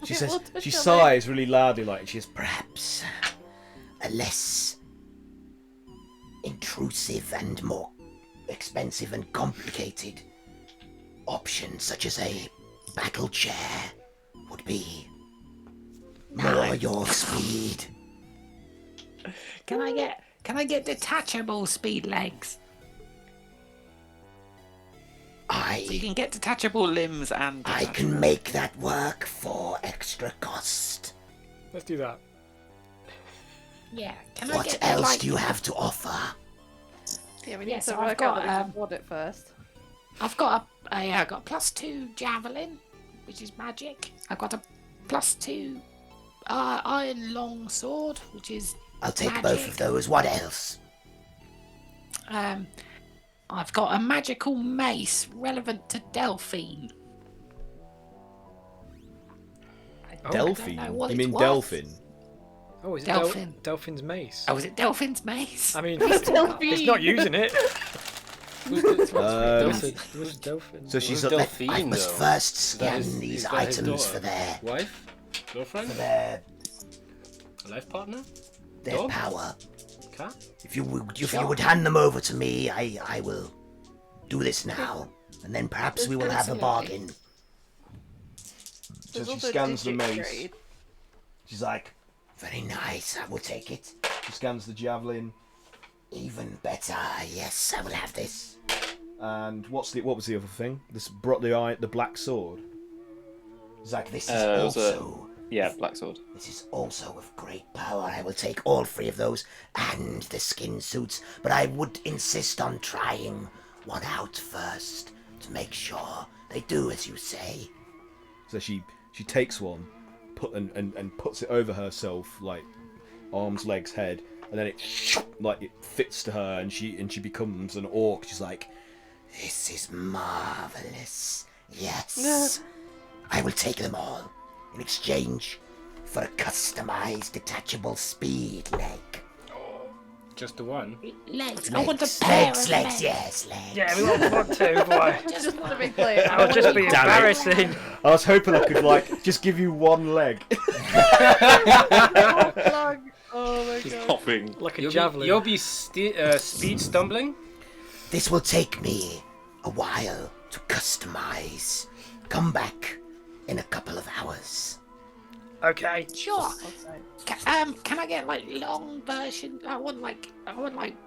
she It says. will touch She your sighs really loudly, like she's. perhaps a less intrusive and more expensive and complicated option, such as a battle chair, would be more your speed. Can I get detachable speed legs? So you can get detachable limbs and. I can make that work for extra cost. Let's do that. Yeah. Can I What get else like, do you have to offer? Yeah, we need Yes, to I've work out that we got, can afford it first. I've got I got +2 javelin, which is magic. I've got a +2 iron long sword, which is I'll take magic. both of those. What else? I've got a magical mace relevant to Delphine. Delphine? know what You it's mean worth. Delphin? Oh, is it Delphin. Delphin's mace? Oh, is it Delphine's mace? I mean, Delphine. it's not using it. Who's Who's Delphin? So she's. Who's Delphine, I must though? first Is that scan these is that his items daughter? for their Wife? Girlfriend? Life partner? their Dog? power. Cat? If you would hand them over to me, I will do this now, and then perhaps we will have a bargain. So There's she also scans the digit mace. trade. She's like. Very nice. I will take it. She scans the javelin. Even better. Yes, I will have this. And what was the other thing? This brought the black sword. Zach, this is It was also. Yeah, black sword. This is also of great power. I will take all 3 of those and the skin suits, but I would insist on trying one out first to make sure they do as you say. So she takes one, and puts it over herself, like arms, legs, head, and then it fits to her, and she becomes an orc. She's like, This is marvelous. Yes. I will take them all in exchange for a customized detachable speed leg. Just the one? Legs. I want a pair of legs. Yes, legs. Yeah, we want to, boy. Just to be clear. That would just be Damn it. embarrassing. I was hoping I could just give you one leg. Oh my Just god. popping. Like a You'll javelin. be speed stumbling? This will take me a while to customize. Come back in a couple of hours. Okay. Sure. Can I get like long version? I want like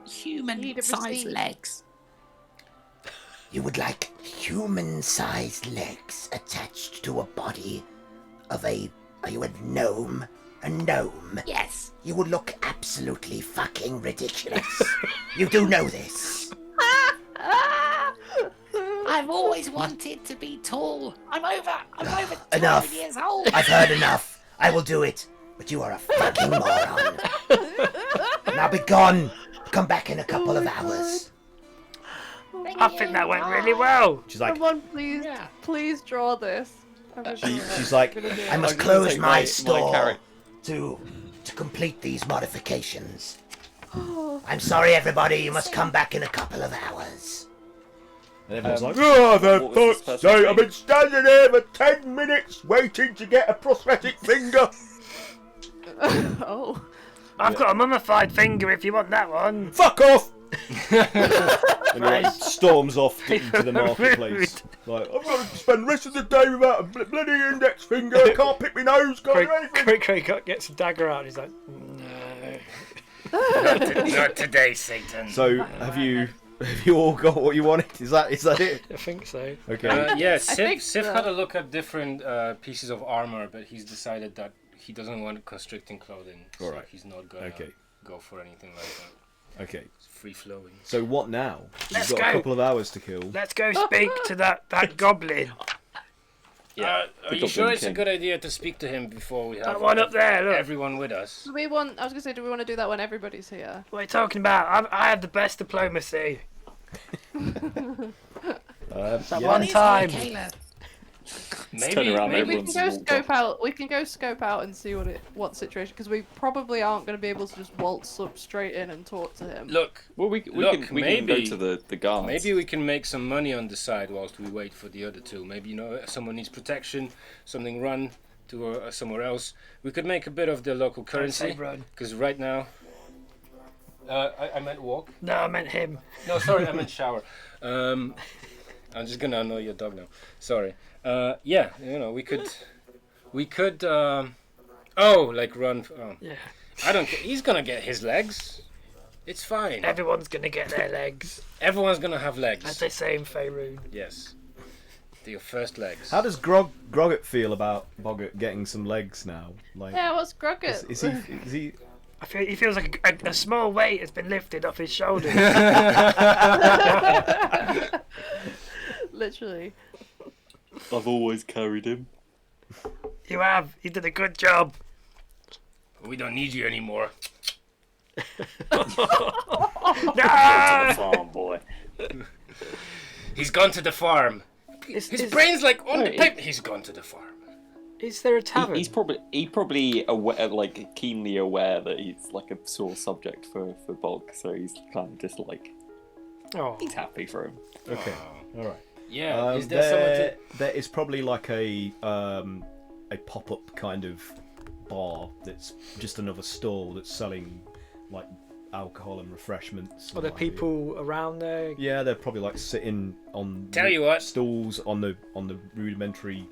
human Need a sized receipt. legs. You would like human-sized legs attached to a body of a... Are you a gnome? A gnome? Yes. You would look absolutely fucking ridiculous. You do know this. I've always wanted to be tall. I'm over 12 Enough. years old. I've heard enough. I will do it, but you are a fucking moron. Now be gone. Come back in a couple of hours. Thank bringing I you think that went joy. really well. She's like, Someone please, Yeah. please draw this. I'm gonna draw it. she's like, I must I'm gonna close take my my store character. to complete these modifications. I'm sorry, everybody. You must come back in a couple of hours. and everyone's like, oh, for what was this fuck's person's sake, I've name? been standing here for 10 minutes waiting to get a prosthetic finger. Oh. I've got a mummified finger if you want that one. Fuck off! And he like, storms off into the marketplace. Like, I've got to spend the rest of the day without a bloody index finger. I can't pick my nose. Can't do anything. Craig gets a dagger out and he's like, no. Not today, Satan. So, have you all got what you wanted? Is that it? I think so. Okay. Yeah, think Sif so. had a look at different pieces of armor, but he's decided that he doesn't want constricting clothing. So Alright. he's not gonna go for anything like that. Okay. It's free flowing. So what now? Let's You've got a go. couple of hours to kill. Let's go speak to that goblin. Are the you sure Goblin it's a King. good idea to speak to him before we have That one up there, look. everyone with us? Do we want? I was gonna say, do we want to do that when everybody's here? What are you talking about? I have the best diplomacy. That Yeah. one time. Kayla. turn around, Maybe we everyone's can go walked scope off. out. We can go scope out and see what situation, because we probably aren't going to be able to just waltz up straight in and talk to him. Look, Well, we Look, can go maybe- to the guards. maybe we can make some money on the side whilst we wait for the other two. Maybe, if someone needs protection, something run to somewhere else. We could make a bit of the local currency. say run. Because right now... I meant walk. No, I meant him. No, sorry, I meant shower. I'm just gonna annoy your dog now. Sorry. Yeah, we could, like run. Oh. Yeah. I don't care. He's gonna get his legs. It's fine. Everyone's gonna get their legs, Everyone's gonna have as legs. they say in Faerun. Yes. Your first legs. How does Grogget feel about Boggart getting some legs now? Like, Yeah, what's Grogget? is he? He feels like a small weight has been lifted off his shoulders. Literally. I've always carried him. You have. You did a good job. We don't need you anymore. No! Farm boy. He's gone to the farm. Is, His is, brain's like on the Wait. paper. He's gone to the farm. is there a tavern? He's probably aware, like keenly aware that he's like a sore subject for Bog, so he's kind of just like Oh. he's happy for him. Okay. All right. Yeah. Is there someone to... there is probably like a pop-up kind of bar that's just another stall that's selling like alcohol and refreshments. Are there what have you. people around there? Yeah, they're probably like sitting on Tell you what. stools on the rudimentary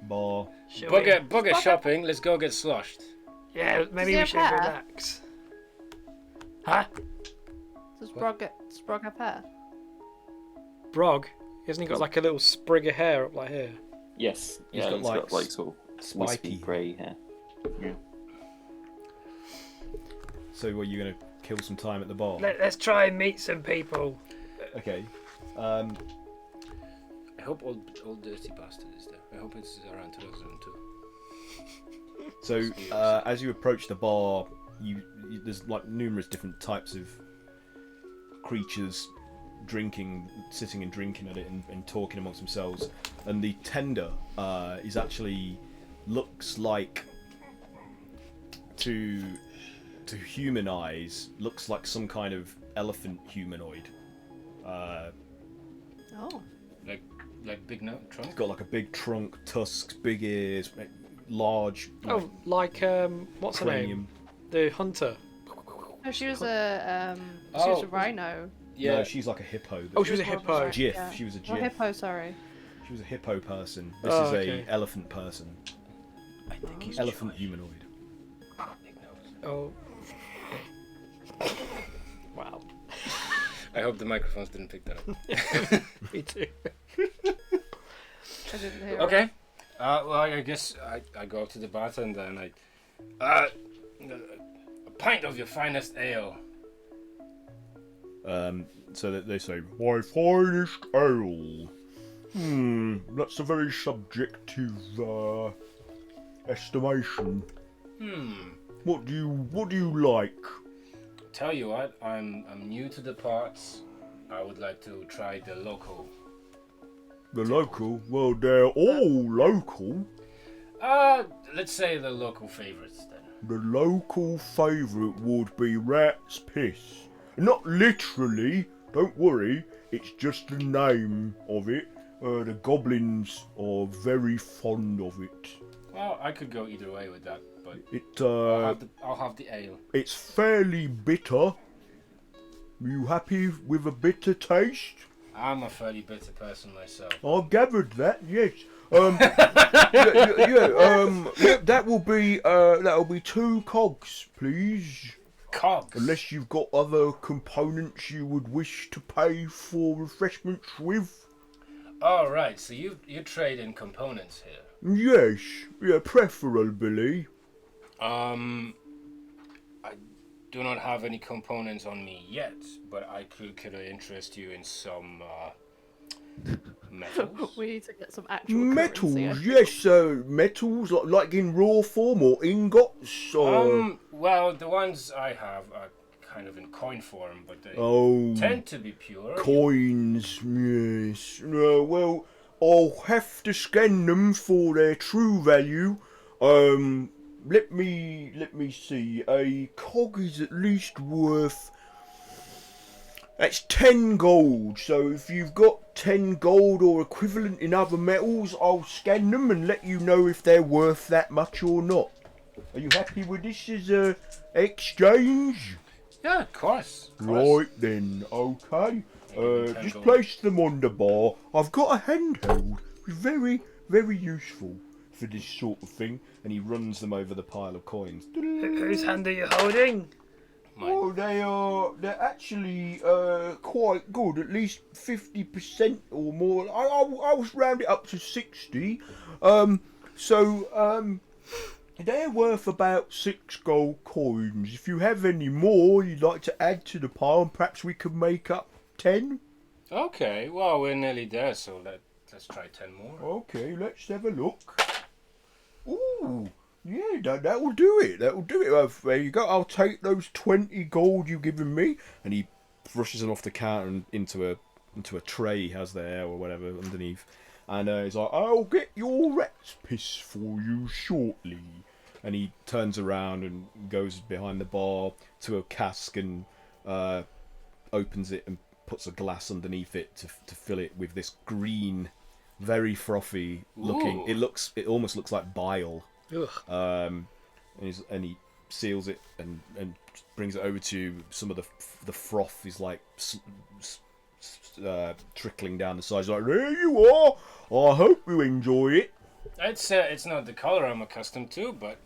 bar. Shall we- Bugger shopping. Let's go get sloshed. Yeah, maybe he we have should hair? relax. Huh? Does Brog have hair? Brog? Hasn't he got like a little sprig of hair up like here? Yes, He's yeah, got, he's like, got like sort of spiky. wispy grey hair. Yeah. So, are you gonna kill some time at the bar? Let's try and meet some people. Okay. I hope old dirty bastard is there. I hope it's around 2002. So, as you approach the bar, there's like numerous different types of creatures sitting and drinking at it and talking amongst themselves. And the tender is actually looks like to human eyes looks like some kind of elephant humanoid. Oh. Like big trunk. It's got like a big trunk, tusks, big ears, large Oh, like what's her name? cranium. The hunter. No, she was a Oh. rhino. Yeah. No, she's like a hippo. Oh, she was a hippo. GIF. Yeah. She was a Oh, GIF. hippo, sorry. She was a hippo person. This Oh, is okay. a elephant person. I think he's Elephant Jewish. humanoid. Big nose. Oh. Wow. I hope the microphones didn't pick that up. Me too. I didn't hear it. Okay. Well, I guess I go up to the bartender and a pint of your finest ale. So that they say, "My finest ale." That's a very subjective estimation. What do you like? Tell you what, I'm new to the parts. I would like to try the local. The local? Well, they're all local. Let's say the local favorites then. The local favourite would be rat's piss. Not literally, don't worry, it's just the name of it. The goblins are very fond of it. Well, I could go either way with that, but I'll have the ale. It's fairly bitter. You happy with a bitter taste? I'm a fairly bitter person myself. I gathered that, yes. That'll be 2 cogs, please. Cogs? Unless you've got other components you would wish to pay for refreshments with. Oh, right, so you trade in components here. Yes, yeah, preferably. I do not have any components on me yet, but could I interest you in some metals? We need to get some actual Metals, currency. yes, metals like in raw form or ingots. Well, the ones I have are kind of in coin form, but they tend to be pure. Coins, yes. Well, I'll have to scan them for their true value. Let me see. A cog is at least worth. That's 10 gold. So if you've got 10 gold or equivalent in other metals, I'll scan them and let you know if they're worth that much or not. Are you happy with this as a exchange? Yeah, of course. Right then, okay. Just place them on the bar. I've got a handheld. Very, very useful for this sort of thing. And he runs them over the pile of coins. Whose hand are you holding? Oh, they're actually quite good. At least 50% or more. I'll round it up to 60. They're worth about 6 gold coins. If you have any more you'd like to add to the pile, perhaps we could make up 10. Okay, well, we're nearly there, so let's try 10 more. Okay, let's have a look. Ooh, yeah, that'll do it. That'll do it. There you go. I'll take those 20 gold you've given me. And he brushes them off the counter and into a tray he has there or whatever underneath. And he's like, I'll get your rat's piss for you shortly. And he turns around and goes behind the bar to a cask and opens it and puts a glass underneath it to fill it with this green, very frothy looking. Ooh. It almost looks like bile. Ugh. And he seals it and brings it over to you. Some of the froth is like trickling down the sides. Like, there you are. I hope you enjoy it. It's not the colour I'm accustomed to, but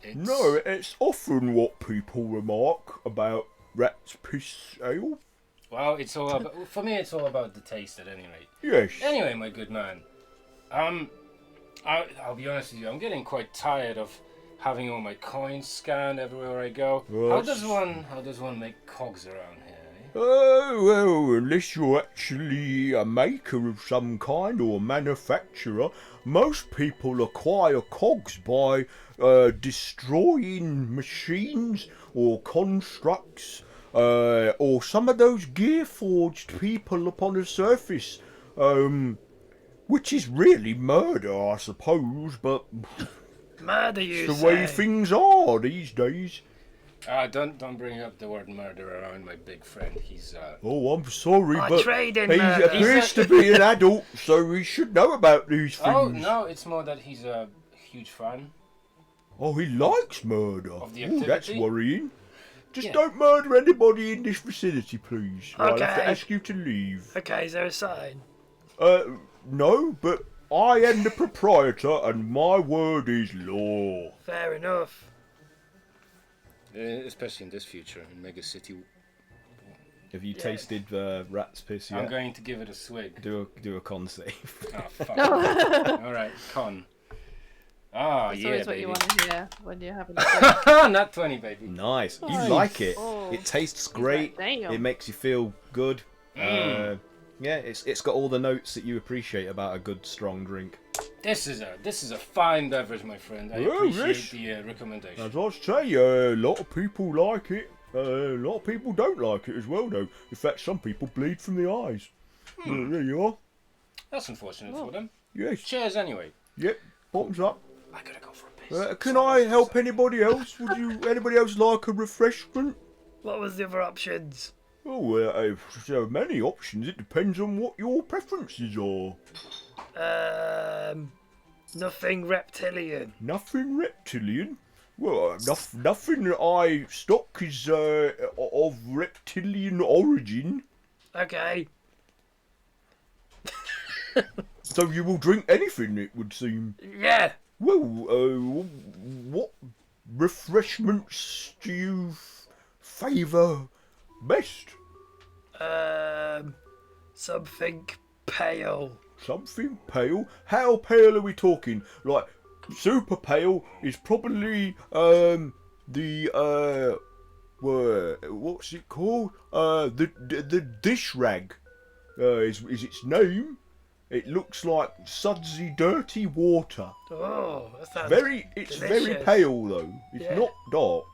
it's... No, it's often what people remark about rat's piss ale. Well, it's all about, for me, it's all about the taste at any rate. Yes. Anyway, my good man, I'll be honest with you, I'm getting quite tired of having all my coins scanned everywhere I go. Well, how does one make cogs around here? Oh, well, unless you're actually a maker of some kind or a manufacturer, most people acquire cogs by destroying machines or constructs or some of those gear-forged people upon the surface, which is really murder, I suppose, but Murder, you it's the way say? things are these days. Don't bring up the word murder around my big friend. He's Oh, I'm sorry, I but trade in he murder. appears to be an adult, so he should know about these things. Oh no, it's more that he's a huge fan. Oh, he likes murder. Of the Oh, that's activity? worrying. Just Yeah. don't murder anybody in this vicinity, please. Or I'll have to Okay. ask you to leave. Okay, is there a sign? No, but I am the proprietor, and my word is law. Fair enough. Especially in this future, in Mega City. Have you Yeah. tasted rat's piss yet? I'm going to give it a swig. Do a con save. Oh, fuck. Alright, con. Ah, That's yeah, always what baby. you want to hear when you're having a Not 20, baby. Nice. You Nice. like it. Oh. It tastes He's great. like, "Damn." It makes you feel good. Mm. Yeah, it's got all the notes that you appreciate about a good strong drink. This is a fine beverage, my friend. I Oh, appreciate yes. the recommendation. As I say, a lot of people like it. A lot of people don't like it as well, though. In fact, some people bleed from the eyes. There you are. That's unfortunate for them. Yes. Cheers anyway. Yep. Bottoms up. I gotta go for a piss. Can I help anybody else? Would you? Anybody else like a refreshment? What was the other options? Oh, so many options. It depends on what your preferences are. Nothing reptilian. Nothing reptilian. Well, nothing that I stock is of reptilian origin. Okay. So you will drink anything, it would seem. Yeah. Well, what refreshments do you favour best? Something pale. Something pale? How pale are we talking? Like, super pale is probably what's it called? The dish rag is its name. It looks like sudsy, dirty water. Oh, that sounds It's delicious. very pale though. It's Yeah. not dark.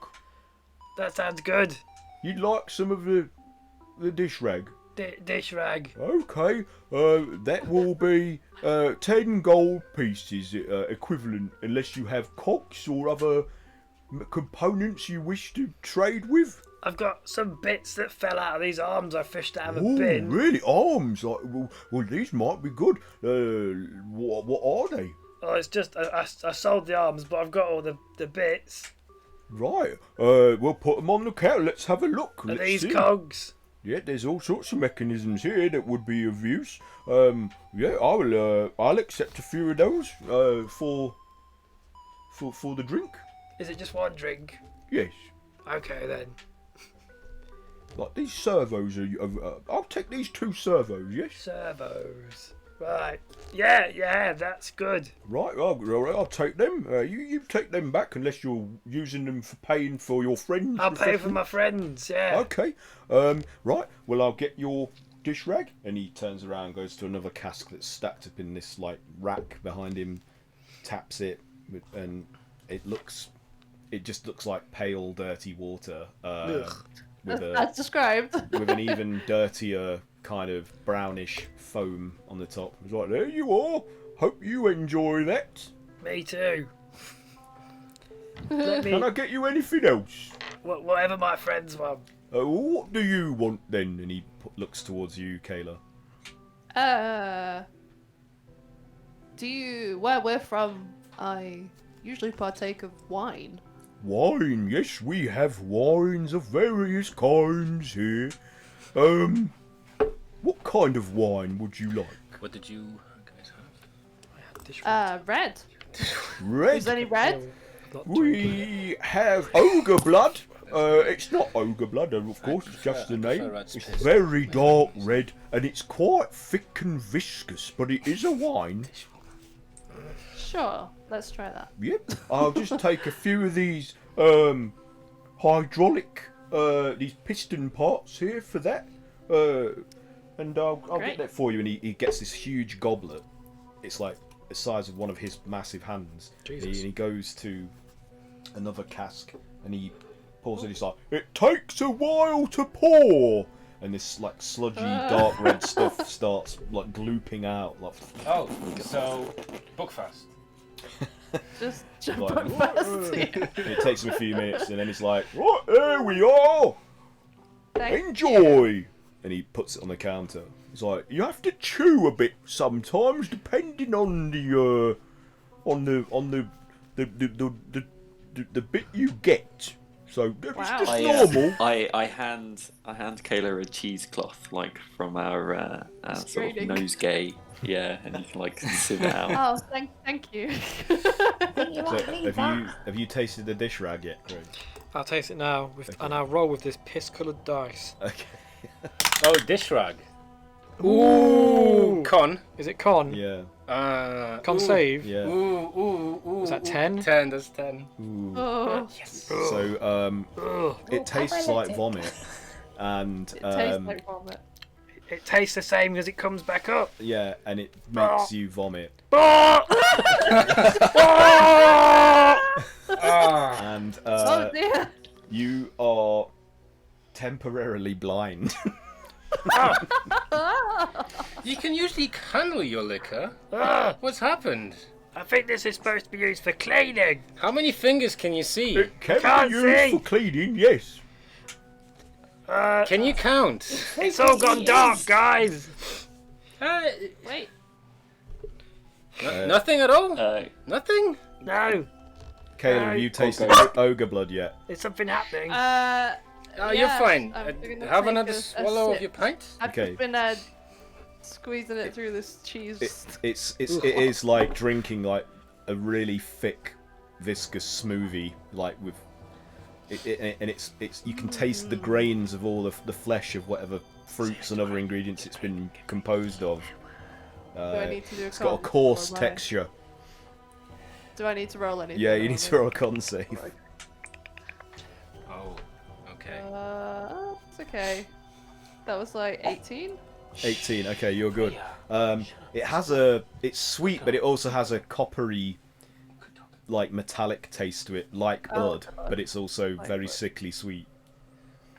That sounds good. You'd like some of the dish rag? Dish rag. Okay, that will be 10 gold pieces equivalent, unless you have cogs or other components you wish to trade with. I've got some bits that fell out of these arms I fished out of a Oh, bin. really? Arms? Like, well, these might be good. What are they? Oh, it's just I sold the arms, but I've got all the bits. Right. We'll put them on the counter. Let's have a look. Are Let's these see. cogs? Yeah, there's all sorts of mechanisms here that would be of use. Yeah, I'll accept a few of those for the drink. Is it just one drink? Yes. Okay then. Like these servos I'll take these 2 servos. Yes. Servos. Right. Yeah, that's good. Right. I'll take them. You take them back unless you're using them for paying for your friends. I'll pay for my friends, yeah. Okay. Right. Well, I'll get your dish rag. And he turns around, and goes to another cask that's stacked up in this like rack behind him, taps it, and it just looks like pale, dirty water. As described. With an even dirtier kind of brownish foam on the top. It's like, there you are. Hope you enjoy that. Me too. Let Can I me get you anything else? whatever my friends want. What do you want then? And he looks towards you, Kayla. Where we're from, I usually partake of wine. Wine, yes, we have wines of various kinds here. What kind of wine would you like? What did you guys have? Red. Red? Is any red? We have ogre blood. It's not ogre blood, of course, it's just the name. red's It's piss. very dark red, and it's quite thick and viscous, but it is a wine. Sure, let's try that. Yep. I'll just take a few of these hydraulic, these piston parts here for that. And I'll get that for you. And he gets this huge goblet. It's like the size of one of his massive hands. Jesus. And he goes to another cask and he pours it. He's like, it takes a while to pour. And this like sludgy dark red stuff starts like glooping out. Like, Oh, so Bookfast. Just jump Like, on first. and it takes him a few minutes, and then he's like, right, there we are. Thank Enjoy. And he puts it on the counter. He's like, you have to chew a bit sometimes, depending on the bit you get. So it's Wow. just I, normal. I hand Kayla a cheesecloth, like from our sort of Screening. nosegay. Yeah, and you can like sieve it out. Oh, thank you. Think you So might need that. have you tasted the dish rag yet, Craig? I'll taste it now, and I'll roll with this piss-coloured dice. Okay. Oh, dish rag. Ooh! Con. Is it con? Yeah. Con ooh. save? Yeah. Ooh. Is that 10? 10, that's 10. Ooh. Oh, So Ugh. it tastes like relative. vomit, and it tastes like vomit. It tastes the same as it comes back up. yeah, and it makes you vomit. Ah. And Oh dear. you are temporarily blind. You can usually handle your liquor. What's happened? I think this is supposed to be used for cleaning. How many fingers can you see? It can Can't be used see. for cleaning, yes. Can you count? It's all gone dark, guys. Wait. Nothing at all? Uh, Nothing? No, Caleb, No. have you tasted Okay. ogre blood yet? there's something happening. Oh, Yes, you're fine. I'm gonna Have take another a swallow of sip. your pint? I've Okay. just been squeezing it through this cheese. It is like drinking like a really thick, viscous smoothie, like with and it's you can taste the grains of all of the flesh of whatever fruits and other ingredients it's been composed of. Do I need to do a It's got a con, coarse or am I- texture. Do I need to roll anything? Yeah, you or need am to roll a con save. Oh, okay. It's okay. That was like 18. 18. Okay, you're good. It's sweet, but it also has a coppery, like metallic taste to it, like blood, but it's also very sickly sweet.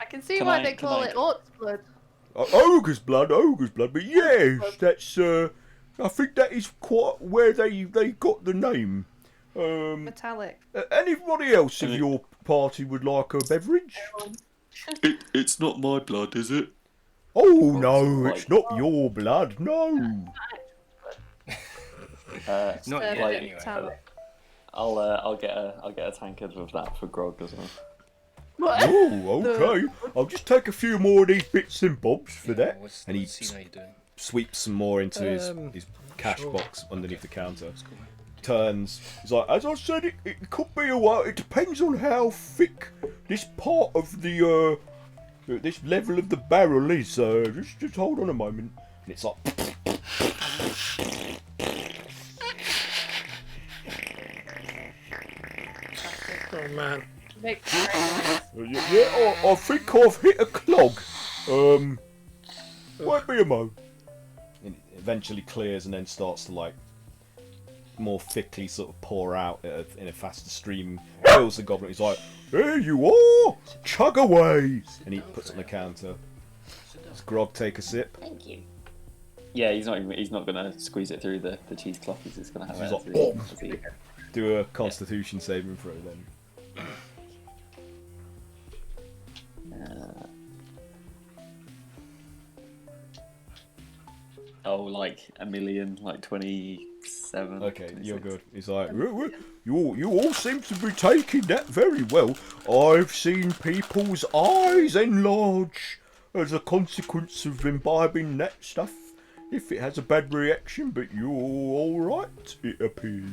I can see Can why I- they can call I- it Orc's blood. Ogre's blood, but yes, that's I think that is quite where they got the name. Metallic. Anybody else of your party would like a beverage? It's not my blood, is it? Oh no, like- it's not your blood, no. Not Like, yet, anyway. metallic. I'll get a tankard with that for grog as well. What? Oh, okay. I'll just take a few more of these bits and bobs for that. What's And he scene are you doing? sweeps some more into his cash sure. box underneath the counter. That's cool, man. Turns. He's like, as I said, it could be a while. It depends on how thick this part of the this level of the barrel is. Just hold on a moment. And it's like. Oh man. Make- Yeah, I think I've hit a clog. Won't be a mo. And it eventually clears and then starts to like more thickly sort of pour out in a faster stream. Fills the goblet. He's like, "There you are, chug away." And he puts it on the counter. Does Grog take a sip? Thank you. Yeah, he's not gonna squeeze it through the cheesecloth. He's just gonna have He's it. like, as he- Do a Constitution saving throw then. like a million, like 27. Okay, you're 26. good. He's like, you all seem to be taking that very well. I've seen people's eyes enlarge as a consequence of imbibing that stuff. If it has a bad reaction, but you're all right, it appears.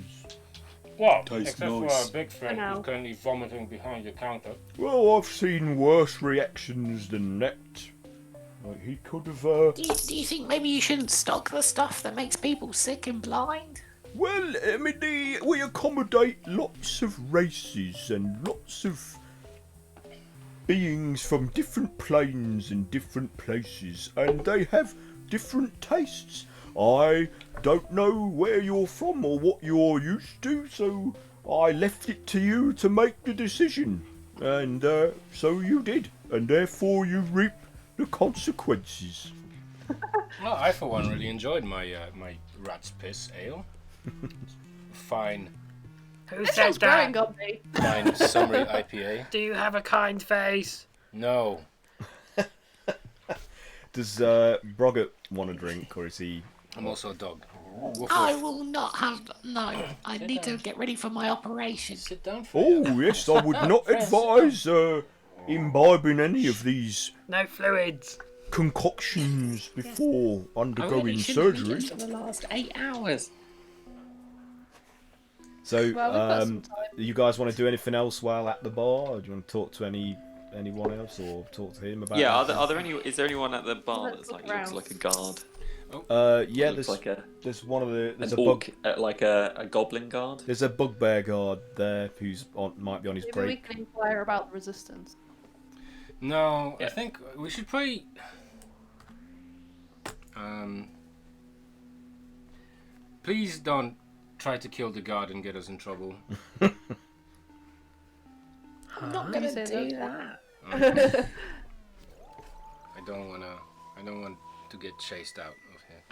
Well, Tastes except nice. for our big friend I know. who's currently vomiting behind the counter. Well, I've seen worse reactions than that. Like he could have. Do you think maybe you shouldn't stock the stuff that makes people sick and blind? Well, I mean, we accommodate lots of races and lots of beings from different planes and different places, and they have different tastes. I don't know where you're from or what you're used to, so I left it to you to make the decision. And so you did, and therefore you reap the consequences. Well, I for one really enjoyed my my rat's piss ale. Fine, Who This said sounds growing that? on me. fine summary IPA. Do you have a kind face? No, Does Broggett want a drink, or is he... I'm also a dog. Woof, I woof. will not have. No, I need to get ready for my operation. Sit down for you. Oh, yes, I would not advise imbibing any of these No fluids. concoctions before I undergoing really shouldn't have surgery. eaten for the last 8 hours. So, Well, we've got some time. you guys want to do anything else while at the bar? Or do you want to talk to anyone else, or talk to him about? Yeah, anything? is there anyone at the bar Let's that's look like looks around. like a guard? Yeah, Looks there's like there's one of the there's an a bug orc, like a goblin guard. there's a bugbear guard there who's might be on his Maybe we break. can inquire about the resistance. No, I Yeah. think we should probably. Please don't try to kill the guard and get us in trouble. I'm not You gonna say do that. that. don't want to get chased out of here.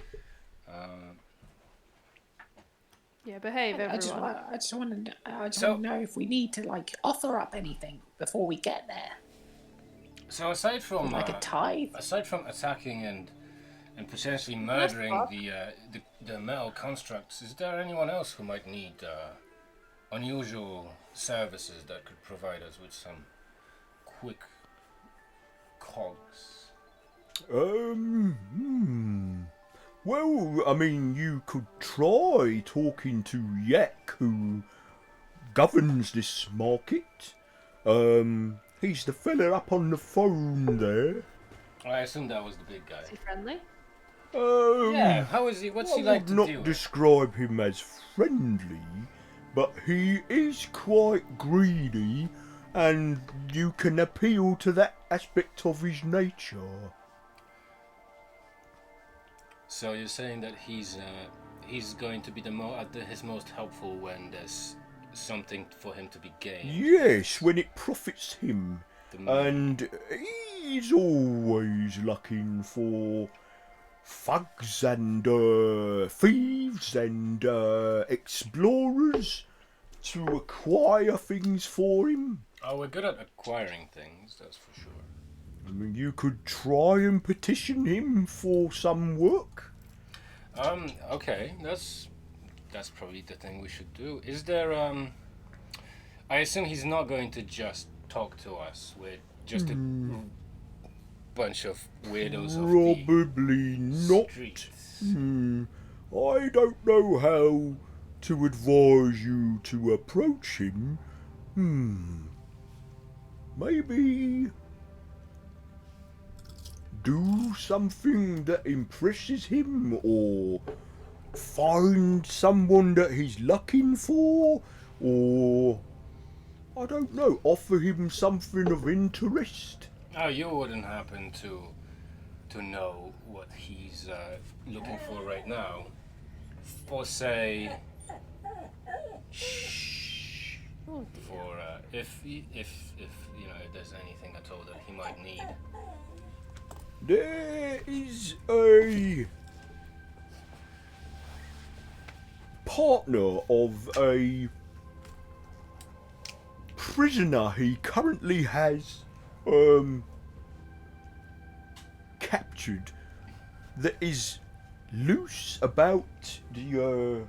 Yeah, behave, I just everyone. want to So- know if we need to like offer up anything before we get there, So aside from like a tithe. aside from attacking and potentially murdering the metal constructs, is there anyone else who might need unusual services that could provide us with some quick cogs? Well, I mean, you could try talking to Yak, who governs this market. He's the fella up on the phone there. I assume that was the big guy. Is he friendly? Yeah, how is he? What's he I like would to not deal with? describe him as friendly, but he is quite greedy, and you can appeal to that aspect of his nature. So you're saying that he's going to be his most helpful when there's something for him to be gained. Yes, when it profits him. The And he's always looking for thugs and thieves and explorers to acquire things for him. Oh, we're good at acquiring things, that's for sure. I mean, you could try and petition him for some work. Okay, that's probably the thing we should do. Is there I assume he's not going to just talk to us. We're just a bunch of weirdos of the Probably not. streets. I don't know how to advise you to approach him. Maybe do something that impresses him, or find someone that he's looking for, or I don't know, offer him something of interest. Oh, you wouldn't happen to know what he's looking for right now? For say, for if you know, if there's anything at all that he might need. There is a partner of a prisoner he currently has captured that is loose about the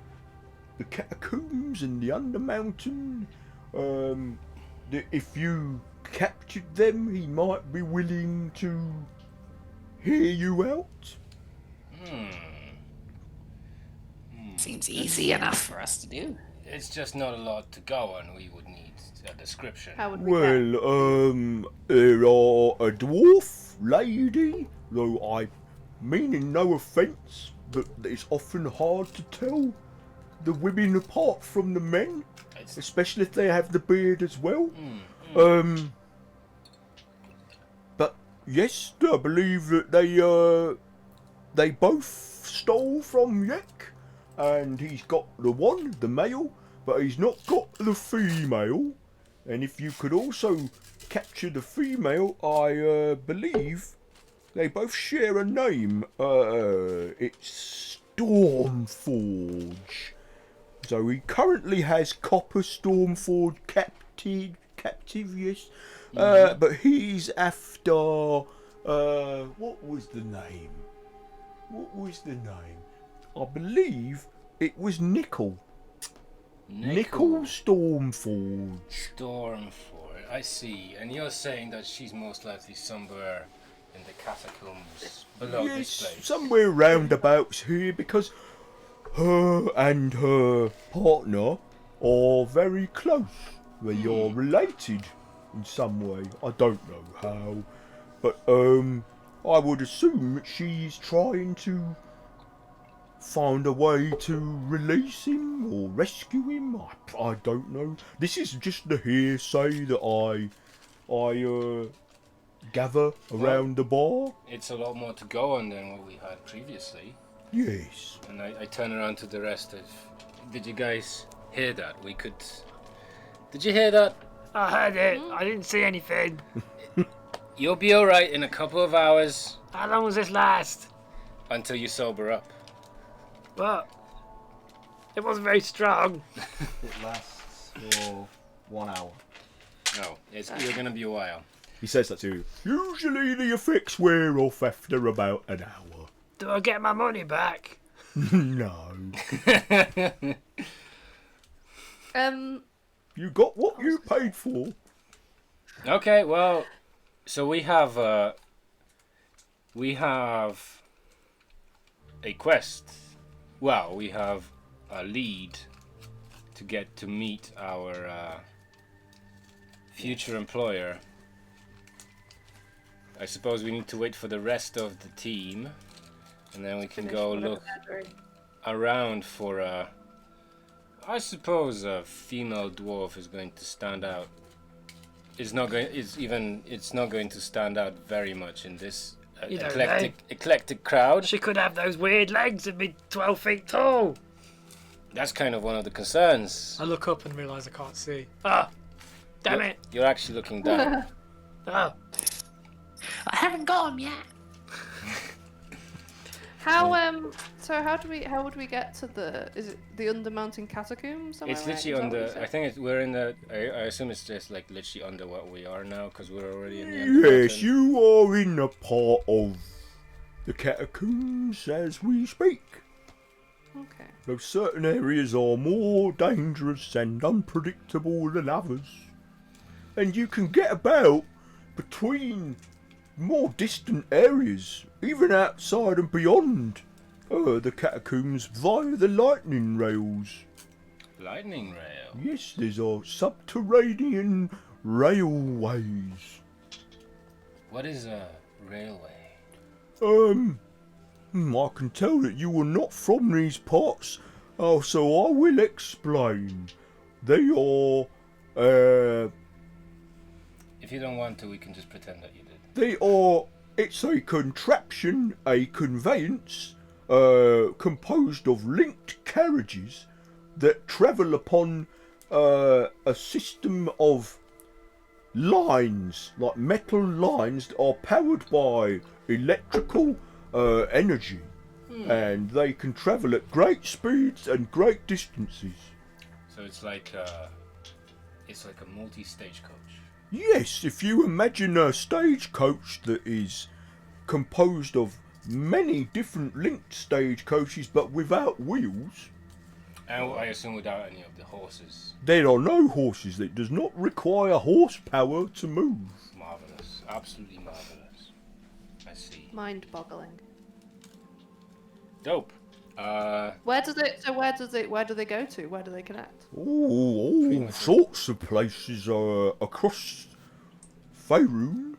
catacombs and the undermountain. That if you captured them, he might be willing to hear you out. Seems easy enough for us to do. It's just not a lot to go on. We would need a description. How would we Well, there are a dwarf lady, though I meaning no offence, but it's often hard to tell the women apart from the men, It's, especially if they have the beard as well. But yes, I believe that they both stole from Yak, and he's got the male, but he's not got the female. And if you could also capture the female, I believe they both share a name. It's Stormforge. So he currently has Copper Stormforge captive, yes. But he's after what was the name? I believe it was Nickel Stormforge. Stormford. I see. And you're saying that she's most likely somewhere in the catacombs below this Yes, place. somewhere roundabouts here, because her and her partner are very close. They are related in some way. I don't know how, but I would assume that she's trying to find a way to release him or rescue him. I don't know. This is just the hearsay that I gather around the bar. It's a lot more to go on than what we had previously. Yes. And I turn around to the rest of... Did you guys hear that? Did you hear that? I heard it. I didn't see anything. You'll be alright in a couple of hours How long does this last? until you sober up. Well, it wasn't very strong. It lasts for 1 hour. No, you're gonna be a while. He says that to you. Usually the effects wear off after about an hour. Do I get my money back? No. You got what you paid for. Okay, well, so we have a quest. Well, we have a lead to get to meet our future employer. I suppose we need to wait for the rest of the team, and then we can go look around for a. I suppose a female dwarf is going to stand out. It's not going to stand out very much in this You don't know. eclectic crowd. She could have those weird legs and be 12 feet tall. That's kind of one of the concerns. I look up and realise I can't see. Ah, damn it. You're actually looking down. Oh, I haven't got him yet. How would we get to is it the Undermountain Catacombs? Am I It's right? literally Is that on what you the. said? I think we're in the. I assume it's just like literally under what we are now because we're already in the. Yes, Undermountain. you are in a part of the catacombs as we speak. Okay. Though certain areas are more dangerous and unpredictable than others. And you can get about between more distant areas, even outside and beyond the catacombs via the lightning rails. Lightning rail. Yes, there's subterranean railways. What is a railway? I can tell that you are not from these parts, so I will explain. They are, If you don't want to, we can just pretend that you did. it's a contraption, a conveyance, composed of linked carriages that travel upon a system of lines, like metal lines that are powered by electrical energy, and they can travel at great speeds and great distances. So it's like a multi-stage coach. Yes, if you imagine a stagecoach that is composed of many different linked stagecoaches but without wheels, And I assume without any of the horses. there are no horses. It does not require horsepower to move. Marvelous. Absolutely marvelous. I see. Mind-boggling. Dope. Where do they go to? Where do they connect? All sorts of places across Faerun.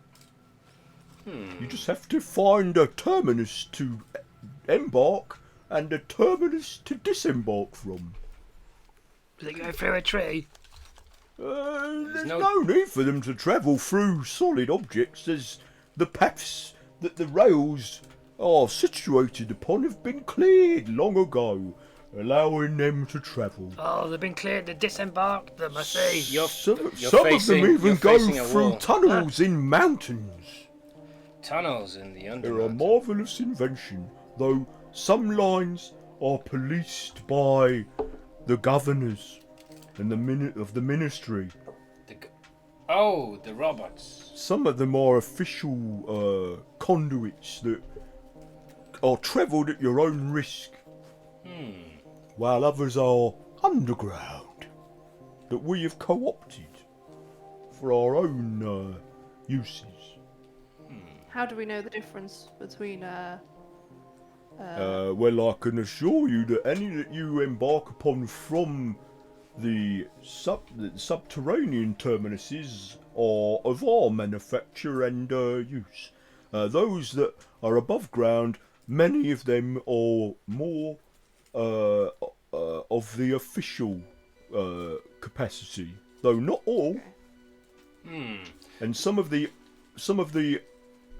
You just have to find a terminus to embark and a terminus to disembark from. does it go through a tree? There's no- no need for them to travel through solid objects. There's the paths that the rails are situated upon have been cleared long ago, allowing them to travel. Oh, they've been cleared to disembark them, I see. Some of facing- them even you're go facing a through wall. tunnels in mountains. Tunnels in the They're a underground. marvellous invention, though some lines are policed by the governors and the ministry. The robots. Some of them are official conduits that are travelled at your own risk, while others are underground that we have co-opted for our own uses. How do we know the difference between Well, I can assure you that any that you embark upon from the subterranean terminuses are of our manufacture and use. Those that are above ground, many of them are more of the official capacity, though not all. And some of the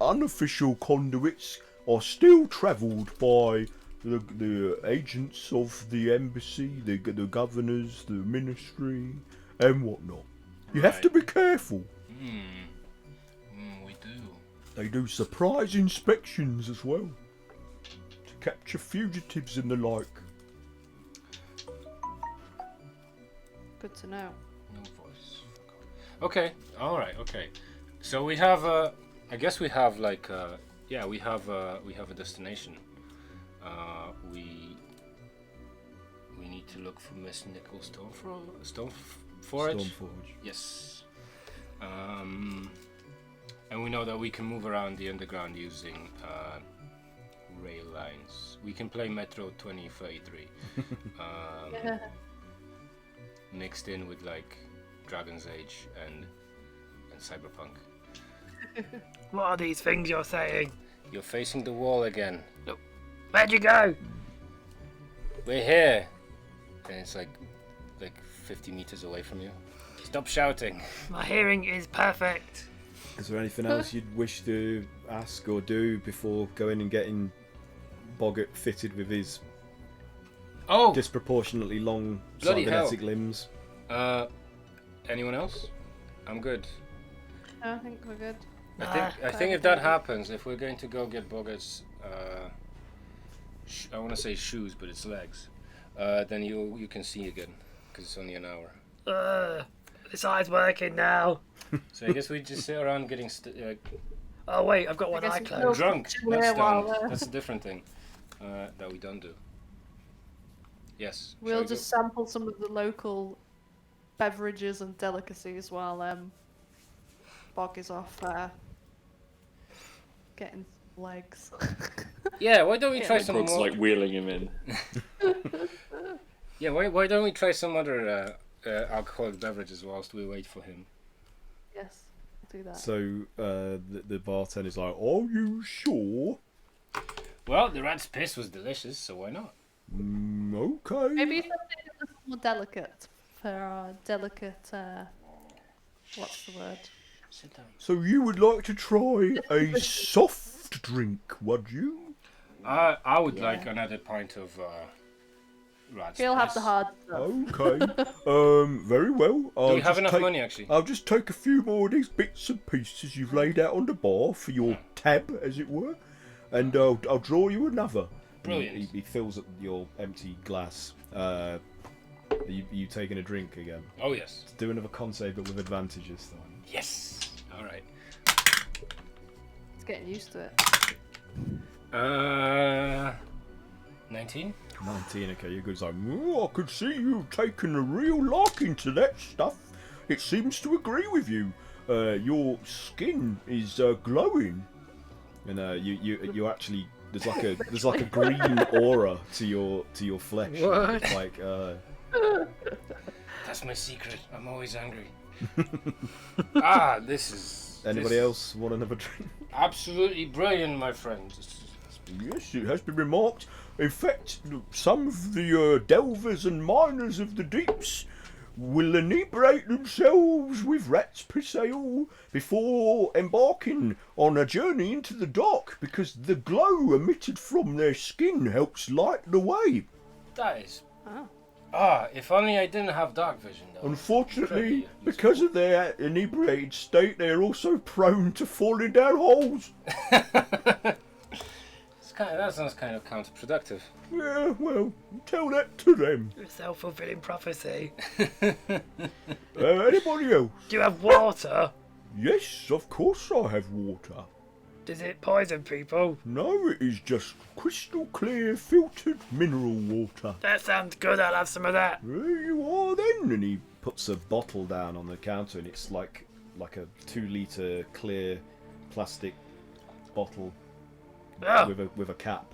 unofficial conduits are still travelled by the agents of the embassy, the governors, the ministry, and whatnot. You have to be careful. We do. They do surprise inspections as well, to capture fugitives and the like. Good to know. No voice. Okay. All right. Okay. So we have I guess we have like yeah, we have a destination. We need to look for Miss Nickel Stoneforge. Yes. And we know that we can move around the underground using rail lines. We can play Metro 2033. Mixed in with like Dragon's Age and Cyberpunk. What are these things you're saying? You're facing the wall again. Where'd you go? We're here. And it's like 50 meters away from you. Stop shouting. My hearing is perfect. Is there anything else you'd wish to ask or do before going and getting Boggart fitted with his disproportionately long Bloody cybernetic hell. limbs? Anyone else? I'm good. No, I think we're good. I think if that happens, if we're going to go get Boggart's, I want to say shoes, but it's legs, then you can see again, because it's only an hour. This eye's working now. So I guess we just sit around getting Oh wait, I've got one guess eye we closed. will. drunk. Yeah, That's well, that's a different thing that we don't do. Yes. We'll shall we just sample some of the local beverages and delicacies while Bog is off getting legs. go? Yeah. Why don't we try Yeah. some Grog's more? like wheeling him in. Yeah. Why don't we try some other alcoholic beverages whilst we wait for him? Yes, we'll do that. So the bartender's like, "Are you sure?" Well, the rat's piss was delicious, so why not? Okay. Maybe something a little more delicate for our delicate. What's the word? Sit down. So you would like to try a soft drink, would you? I would Yeah. like another pint of rat's He'll have piss. the hard stuff. Okay. Very well. Do we have enough money actually? I'll just take a few more of these bits and pieces you've laid out on the bar for your tab, as it were, and I'll draw you another. Brilliant. He fills up your empty glass. You taking a drink again? Oh yes. Do another con save, but with advantage this time. Yes. All right. It's getting used to it. 19. 19, okay, you're good. It's like, I could see you taking a real liking to that stuff. It seems to agree with you. Your skin is glowing, and you actually there's like a green aura to your flesh. What? It's like That's my secret. I'm always angry. This is. anybody else want another drink? Absolutely brilliant, my friend. Yes, it has been remarked. In fact, some of the delvers and miners of the deeps will inebriate themselves with rat's piss ale before embarking on a journey into the dark, because the glow emitted from their skin helps light the way. That is. Oh. If only I didn't have dark vision though. Unfortunately, because of their inebriated state, they are also prone to falling down holes. That sounds kind of counterproductive. Yeah, well, tell that to them. Self-fulfilling prophecy. Anybody else? Do you have water? Yes, of course I have water. Does it poison people? No, it is just crystal clear filtered mineral water. That sounds good. I'll have some of that. There you are then. And he puts a bottle down on the counter, and it's like a 2-litre clear plastic bottle with a cap.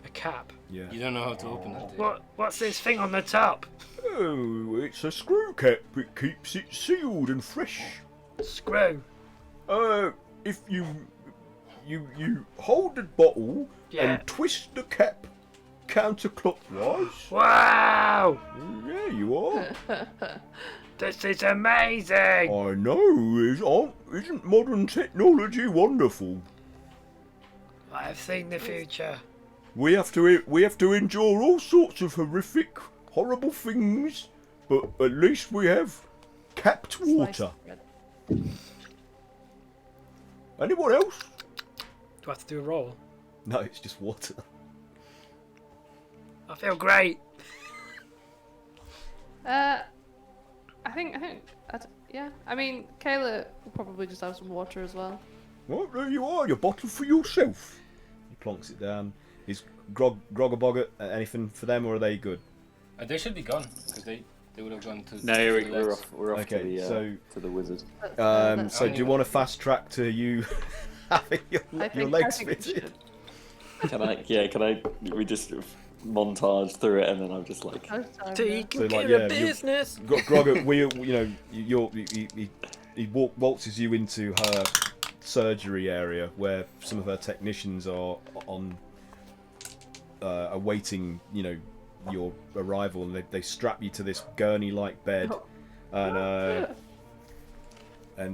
A cap. Yeah. You don't know how to open that, do you? What's this thing on the top? Oh, it's a screw cap. It keeps it sealed and fresh. Screw. If you hold the bottle Yeah. and twist the cap counterclockwise. Wow! Yeah, you are. This is amazing. I know. Isn't modern technology wonderful? I have seen the future. We have to endure all sorts of horrific, horrible things, but at least we have capped water. Sliced bread. Anyone else? Do I have to do a roll? No, it's just water. I feel great. I think, yeah. I mean, Kayla will probably just have some water as well. Well, there you are. Your bottle for yourself. He plonks it down. Is Grog a bogger anything for them, or are they good? They should be gone because they would have gone to. No, to the we're legs. off. We're off Okay, to the wizard. So do you want to fast track to you having your legs I think we fitted? Can I? We just montage through it, and then I'm just like. Taking So, like, care yeah, of business. Grog, he waltzes you into her surgery area where some of her technicians are on awaiting, your arrival, and they strap you to this gurney-like bed, and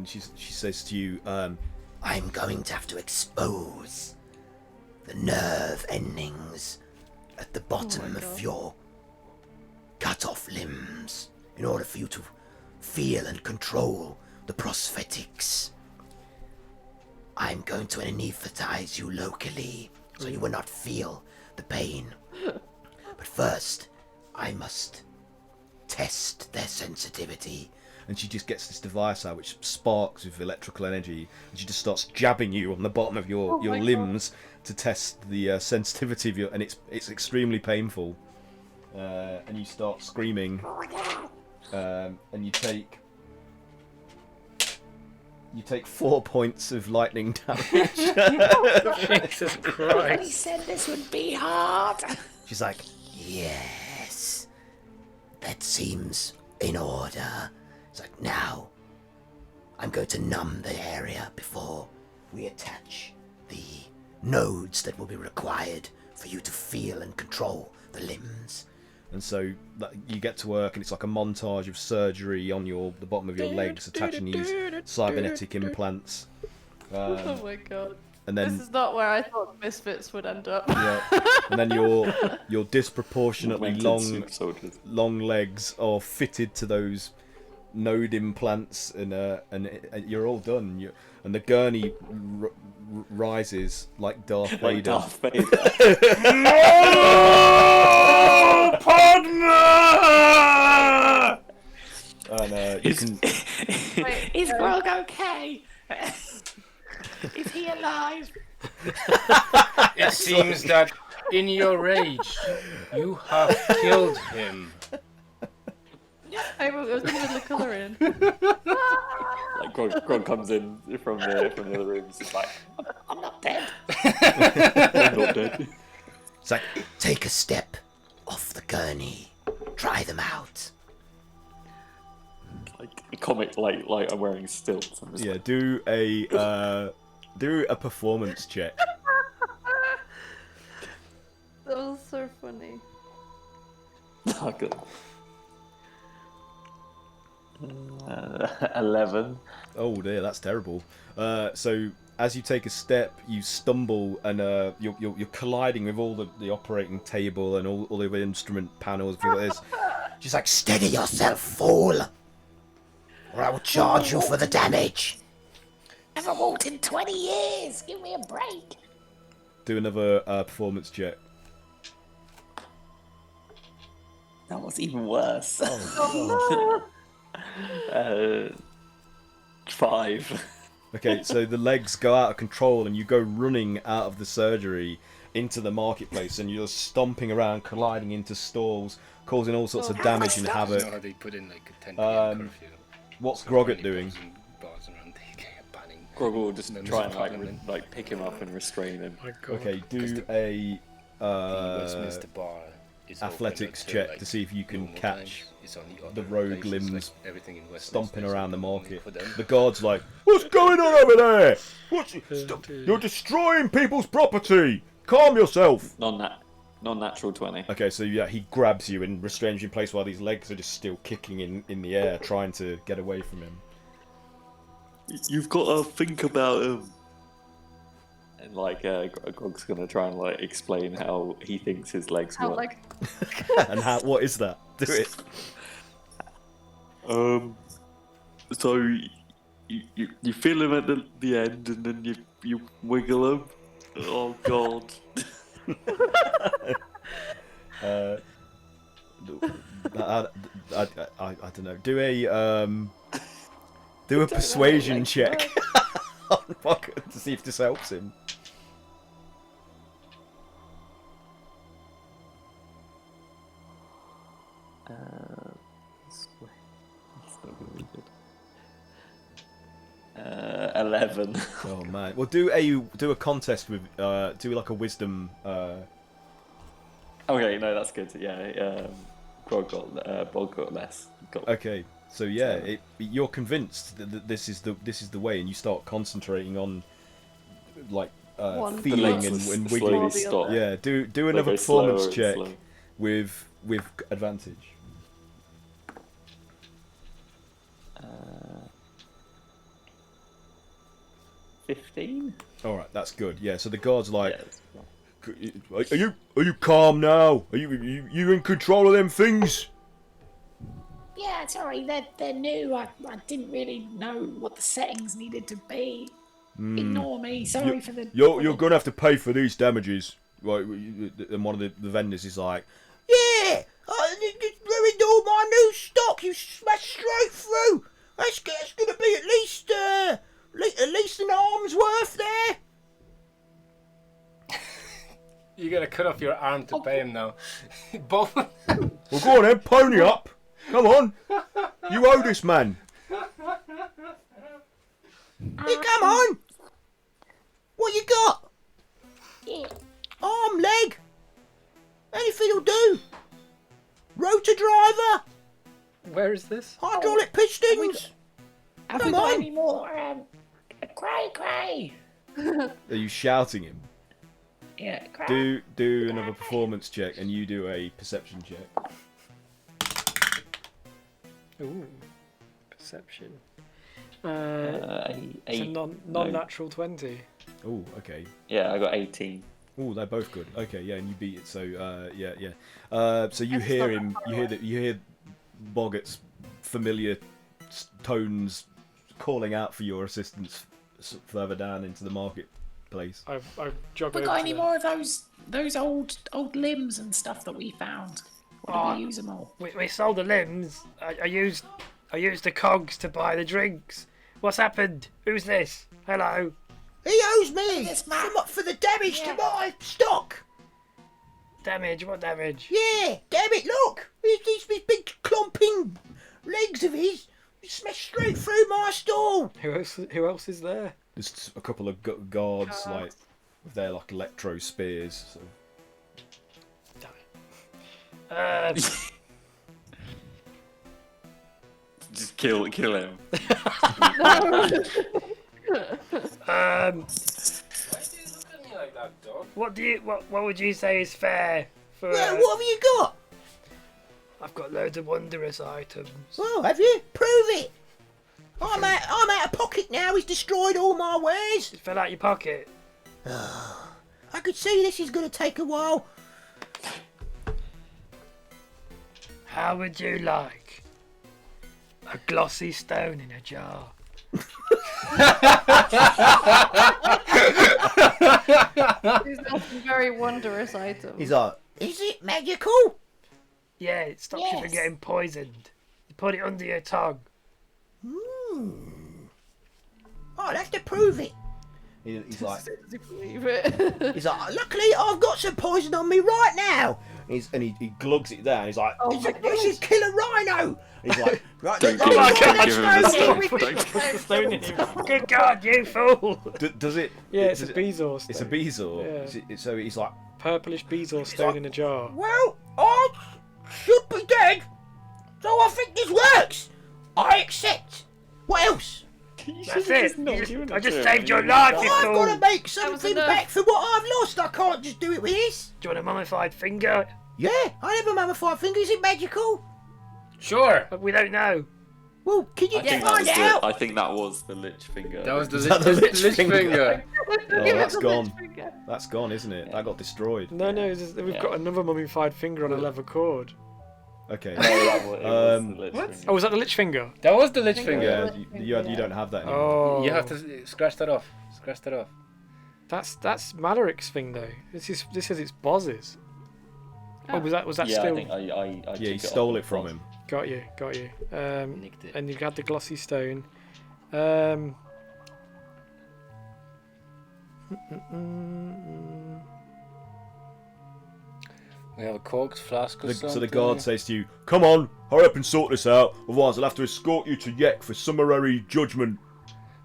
she says to you, I'm going to have to expose the nerve endings at the bottom of your cut-off limbs in order for you to feel and control the prosthetics. I'm going to anesthetize you locally so you will not feel the pain. But first, I must test their sensitivity. and she just gets this device out which sparks with electrical energy, and she just starts jabbing you on the bottom of your limbs to test the sensitivity of your, and it's extremely painful, and you start screaming, and you take 4 points of lightning damage. Jesus Christ. He said this would be hard. She's like, yes, that seems in order. It's like, now, I'm going to numb the area before we attach the nodes that will be required for you to feel and control the limbs. And so you get to work, and it's like a montage of surgery on the bottom of your legs, attaching these cybernetic implants. Oh my god. And then, This is not where I thought Misfits would end up. yeah, and then your disproportionately Augmented super soldiers. long legs are fitted to those node implants, and you're all done. And the gurney rises like Darth Vader. Like Darth Vader. And you can. Wait, Is Grog okay? Is he alive? It seems that in your rage, you have killed him. I was in the middle of colouring. Like Grog comes in from the other rooms. He's like, I'm not dead. I'm not dead. It's like, take a step off the gurney. Try them out. Like a comic, like I'm wearing stilts. I'm just Yeah, do a performance check. That was so funny. like, oh, good. 11. Oh dear, that's terrible. So as you take a step, you stumble, and you're colliding with all the operating table and all the instrument panels, things like this. She's like, steady yourself, fool, or I will charge you for the damage. Haven't walked in 20 years. Give me a break. Do another performance check. That was even worse. Oh, 5. Okay, so the legs go out of control, and you go running out of the surgery into the marketplace, and you're stomping around, colliding into stalls, causing all sorts of damage and You know havoc. how they put in like a 10 p.m. curfew? What's Grogget doing? Bars around banning. Grog will just No, try Mr. and Parliament. like pick him up and restrain him. My God. Okay, do the- a Westminster bar is athletics open check until, to see if you can normal catch times. It's on the the other rogue places, limbs like everything in Westminster stomping is around the open market. for them. The guard's like, "What's going on over there? You're destroying people's property! Calm yourself!" Non-natural 20. Okay, so yeah, he grabs you and restrains you in place while these legs are just still kicking in the air, trying to get away from him. You've got to think about him. And like, Grog's gonna try and like explain how he thinks his legs How, work. like, And what is that? Do it. So you feel them at the end, and then you wiggle them. Oh God. I don't know. Do a persuasion check on Pocket to see if this helps him. It's not gonna be good. 11. Oh man. Well, do a contest with do like a wisdom. Okay, no, that's good. Yeah, Bog got less. Okay, so yeah, you're convinced that this is the way, and you start concentrating on like feeling and wiggling. Stop. Yeah, do another performance check with advantage. 15. All right, that's good. Yeah, so the guard's like, are you calm now? Are you in control of them things? Yeah, sorry, they're new. I didn't really know what the settings needed to be. Ignore me. Sorry for the. You're gonna have to pay for these damages. Right, and one of the vendors is like, Yeah, you ruined all my new stock. You smashed straight through. That's gonna be at least an arm's worth there. You gotta cut off your arm to pay him now. Both. well, go on then, pony up. Come on, you owe this man. Hey, come on. What you got? Yeah. Arm, leg. Anything'll do. Rotor driver. Where is this? Hydraulic pistons. Have Come we got on. any more? Cray. Are you shouting him? Yeah, cray. Do another performance check, and you do a perception check. Ooh, perception. Eight. It's a non-natural 20. Oh, okay. Yeah, I got 18. Oh, they're both good. Okay, yeah, and you beat it. So, yeah. So you hear him. You hear Boggart's familiar tones calling out for your assistance further down into the marketplace. I've jogged We over got to any the- more of those old limbs and stuff that we found? Or did we use them all? We sold the limbs. I used the cogs to buy the drinks. What's happened? Who's this? Hello. He owes me Yes, Matt. for the damage Yeah. to my stock. Damage? What damage? Yeah, damn it, look. These big clumping legs of his smashed straight through my stall. Who else is there? There's a couple of guards like with their like electro spears. So. Just kill him. Why do you look at me like that, dog? What would you say is fair for? Well, what have you got? I've got loads of wondrous items. Well, have you? Prove it. I'm out of pocket now. He's destroyed all my wares. It fell out your pocket. I could see this is going to take a while. How would you like a glossy stone in a jar? These are some very wondrous items. He's like, is it magical? Yeah, it stops you from Yes. getting poisoned. You put it under your tongue. I'll have to prove it. He's like, Believe it. He's like, luckily I've got some poison on me right now. he glugs it down. He's like, This is killer rhino. he's like, Right, Don't let's give go him on that give him the stone. stuff. Don't Put the stone in him. Good God, you fool! does it? Yeah, it's a does it- bezoar stone. It's a bezoar. Yeah. So he's like, Purplish bezoar stone in a jar. Well, I should be dead, so I think this works. I accept. What else? That's it. I just saved your life, you I've got to fool. make was something enough. back for what I've lost. I can't just do it with this. Do you want a mummified finger? Yeah, I never mummified finger. Is it magical? Sure. But we don't know. Well, can you I think find it out? I think that was the lich finger. That was the that the lich lich finger? finger. oh, Give that's it the gone. lich finger. That's gone, isn't it? That got destroyed. No, we've got another mummified finger on a leather cord. Okay. No, that was, it was the Lich what? Finger. Oh, was that the Lich Finger? That was the Lich Yeah. Finger. Yeah, you don't have that anymore. Oh. You have to scratch that off. Scratch that off. That's Malaric's thing though. This is its bosses. Oh, was that Yeah, still? I think I Yeah, took he it stole off it from the him. Got you. Nicked it. And you had the glossy stone. We have a corked flask or something. So the guard says to you, "Come on, hurry up and sort this out, otherwise I'll have to escort you to Yek for summary judgment."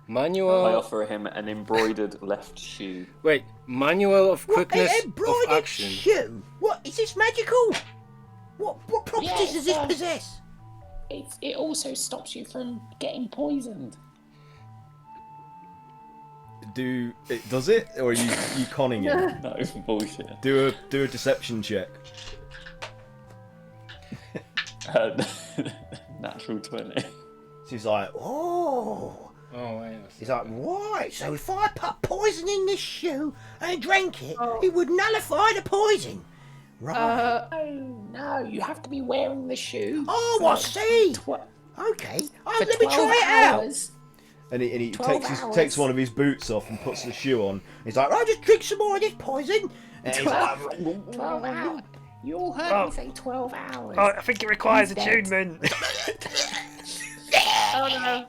Manual. I offer him an embroidered left shoe. Wait, manual of quickness What, of embroidered action. shoe? What, is this magical? What properties Yes, does this possess? It also stops you from getting poisoned. Does it, or are you conning him? No, bullshit. Do a deception check. Natural 20. She's like, oh. Oh, wait. He's like, right, so if I put poison in this shoe and drank it, it would nullify the poison. Right. Oh no, you have to be wearing the shoe. Oh, for I see. Okay, for let me 12 try it out. hours. And he 12 takes hours. one of his boots off and puts the shoe on. He's like, "I'll just drink some more of this poison." And he's like, 12 hours. You all heard me say 12 hours. Oh, I think it requires He's dead. attunement. Oh no.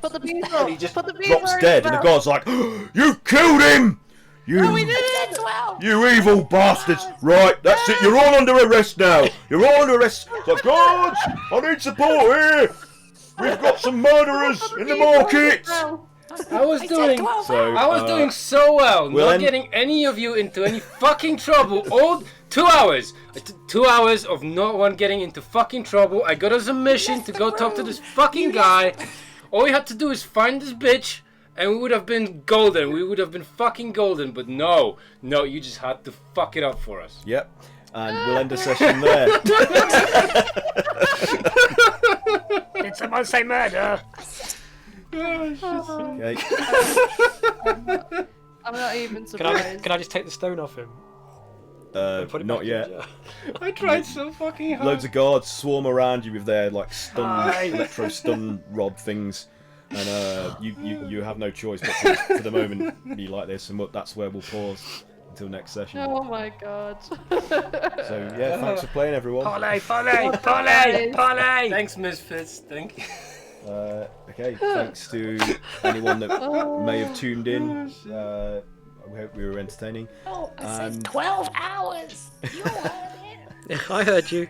Put the beaver and he on. just Put the beaver drops in dead. his And the mouth. guy's like, "You killed him! You, Dead 12. you evil bastards! Right, that's it. You're all under arrest now. You're all under arrest. So guards, I need support here. We've got some murderers in the market." I was I said doing 12 So I was doing so well, we'll not end- getting any of you into any fucking trouble. All 2 hours, 2 hours of not one getting into fucking trouble. I got us a mission to go talk to this fucking guy. All we had to do is find this bitch, and we would have been golden. We would have been fucking golden. But no, you just had to fuck it up for us. Yep. And we'll end the session there. Did someone say murder? Okay. I'm not even Can surprised. I just take the stone off him? And put it Not back in? yet. Yeah. I tried so fucking hard. Loads of guards swarm around you with their like Hi. electro stun rod things, and you have no choice but to, for the moment, be like this, and that's where we'll pause until next session. Oh my god. So yeah, thanks for playing, everyone. Parlay, parlay, parlay, parlay. Thanks, Misfits. Thank you. Okay, thanks to anyone that may have tuned in. We hope we were entertaining. Oh, I said And- 12 hours. You all heard it. I heard you.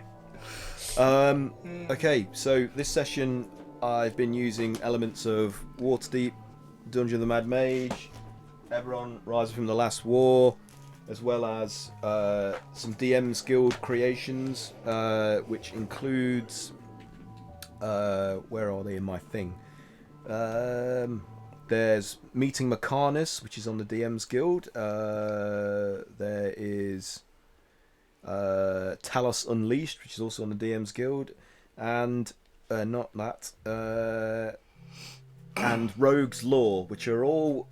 Okay, so this session I've been using elements of Waterdeep, Dungeon of the Mad Mage, Eberron, Rise from the Last War, as well as some DM's Guild creations, which includes... where are they in my thing? There's Meeting Mechanus, which is on the DM's Guild. There is Talos Unleashed, which is also on the DM's Guild. And not that. And Rogue's Law, which are all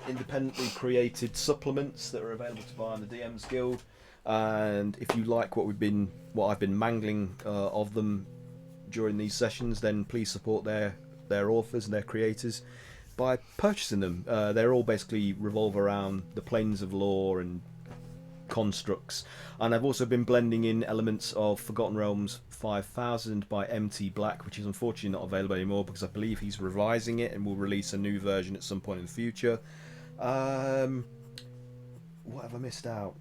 independently created supplements that are available to buy on the DM's Guild. And if you like what I've been mangling of them during these sessions, then please support their authors and their creators by purchasing them. They're all basically revolve around the planes of lore and constructs. And I've also been blending in elements of Forgotten Realms 5000 by MT Black, which is unfortunately not available anymore because I believe he's revising it and will release a new version at some point in the future. What have I missed out?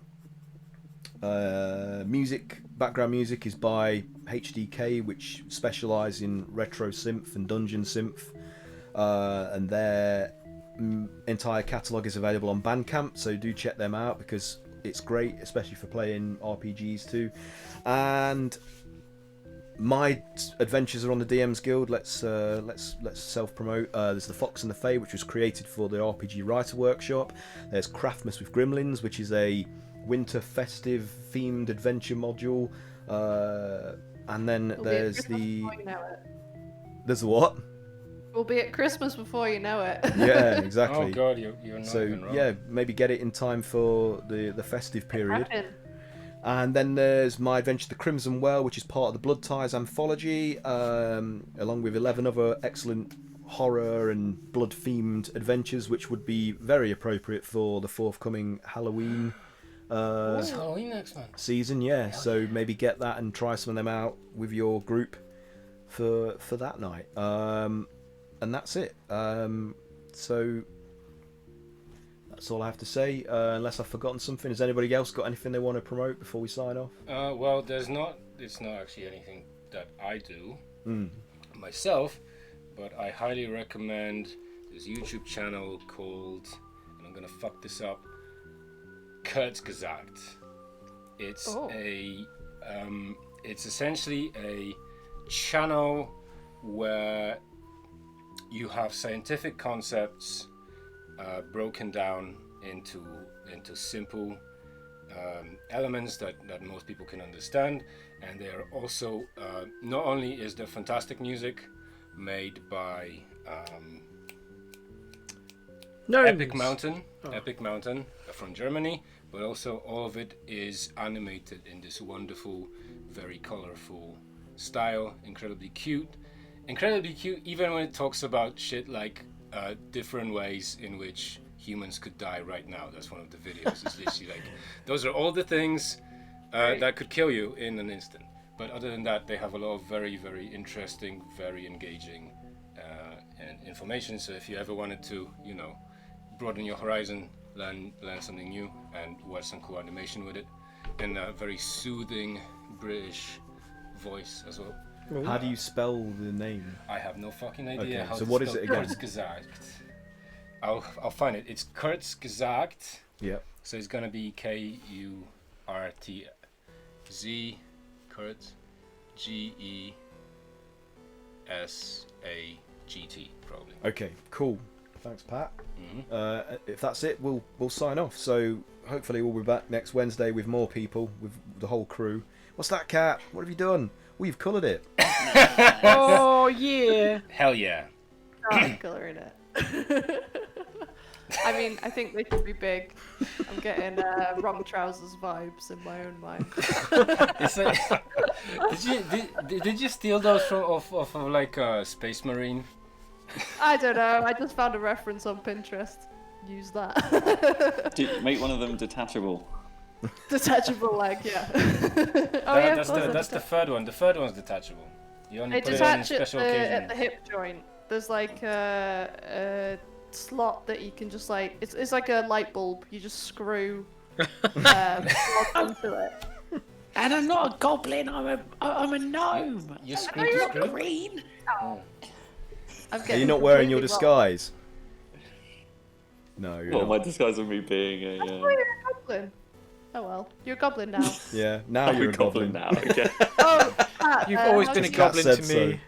Background music is by HDK, which specialise in retro synth and dungeon synth, and their entire catalogue is available on Bandcamp, so do check them out because it's great, especially for playing RPGs too. And my adventures are on the DM's Guild. Let's self-promote. There's the Fox and the Fae, which was created for the RPG Writer Workshop. There's Craftmas with Gremlins, which is a winter festive themed adventure module, and then It'll be at there's Christmas the before you know it. there's the what? We'll be at Christmas before you know it. Yeah, exactly. Oh god, you're not So even wrong. yeah, maybe get it in time for the festive period. Cracking. And then there's My Adventure the Crimson Well, which is part of the Blood Ties anthology, along with 11 other excellent horror and blood-themed adventures, which would be very appropriate for the forthcoming Halloween It's Halloween next month. season. Yeah, so maybe get that and try some of them out with your group for that night. And that's it. So that's all I have to say, unless I've forgotten something. Has anybody else got anything they want to promote before we sign off? Well, it's not actually anything that I do myself, but I highly recommend this YouTube channel called, and I'm gonna fuck this up, Kurzgesagt. It's it's essentially a channel where you have scientific concepts broken down into simple elements that most people can understand, and they are also not only is there fantastic music made by Epic Mountain from Germany, but also all of it is animated in this wonderful, very colorful style, incredibly cute even when it talks about shit like different ways in which humans could die right now. That's one of the videos. It's literally like, those are all the things that could kill you in an instant. But other than that, they have a lot of very, very interesting, very engaging and information. So if you ever wanted to, broaden your horizon, learn something new, and watch some cool animation with it, and a very soothing British voice as well. How do you spell the name? I have no fucking idea. Okay, How so to what is spell it again? Kurzgesagt. I'll find it. It's Kurzgesagt. Yeah. So it's gonna be Kurtz, Kurtz, Gesagt, probably. Okay, cool. Thanks, Pat. If that's it, we'll sign off. So hopefully we'll be back next Wednesday with more people, with the whole crew. What's that, Cat? What have you done? Well, you've coloured it. Oh yeah. Hell yeah. I'm colouring it. I mean, I think they should be big. I'm getting wrong trousers vibes in my own mind. It's like, did you steal those off of like a Space Marine? I don't know. I just found a reference on Pinterest. Use that. Make one of them detachable. Detachable leg, yeah. That's the third one. The third one's detachable. You only They put it on detach special at occasions. the hip joint. There's like a slot that you can just like. It's like a light bulb. You just screw onto it. And I'm not a goblin. I'm a gnome. You I screw know the you're screw? green. Oh. I'm Are getting you not wearing your completely wrong. disguise? No, you're Well, not. my disguise of me being Oh, you're a goblin. Oh well, you're a goblin now. Yeah, now I'm you're a goblin now. Okay. Oh, Pat, You've always how's been a it Cat goblin said to me.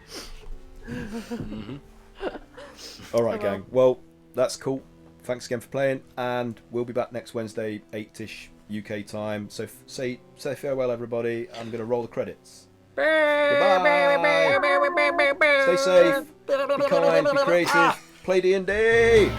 All right, Oh, well. gang. Well, that's cool. Thanks again for playing, and we'll be back next Wednesday, 8ish UK time. So say farewell, everybody. I'm going to roll the credits. Goodbye. Stay safe. Be kind. Be creative. Play D&D.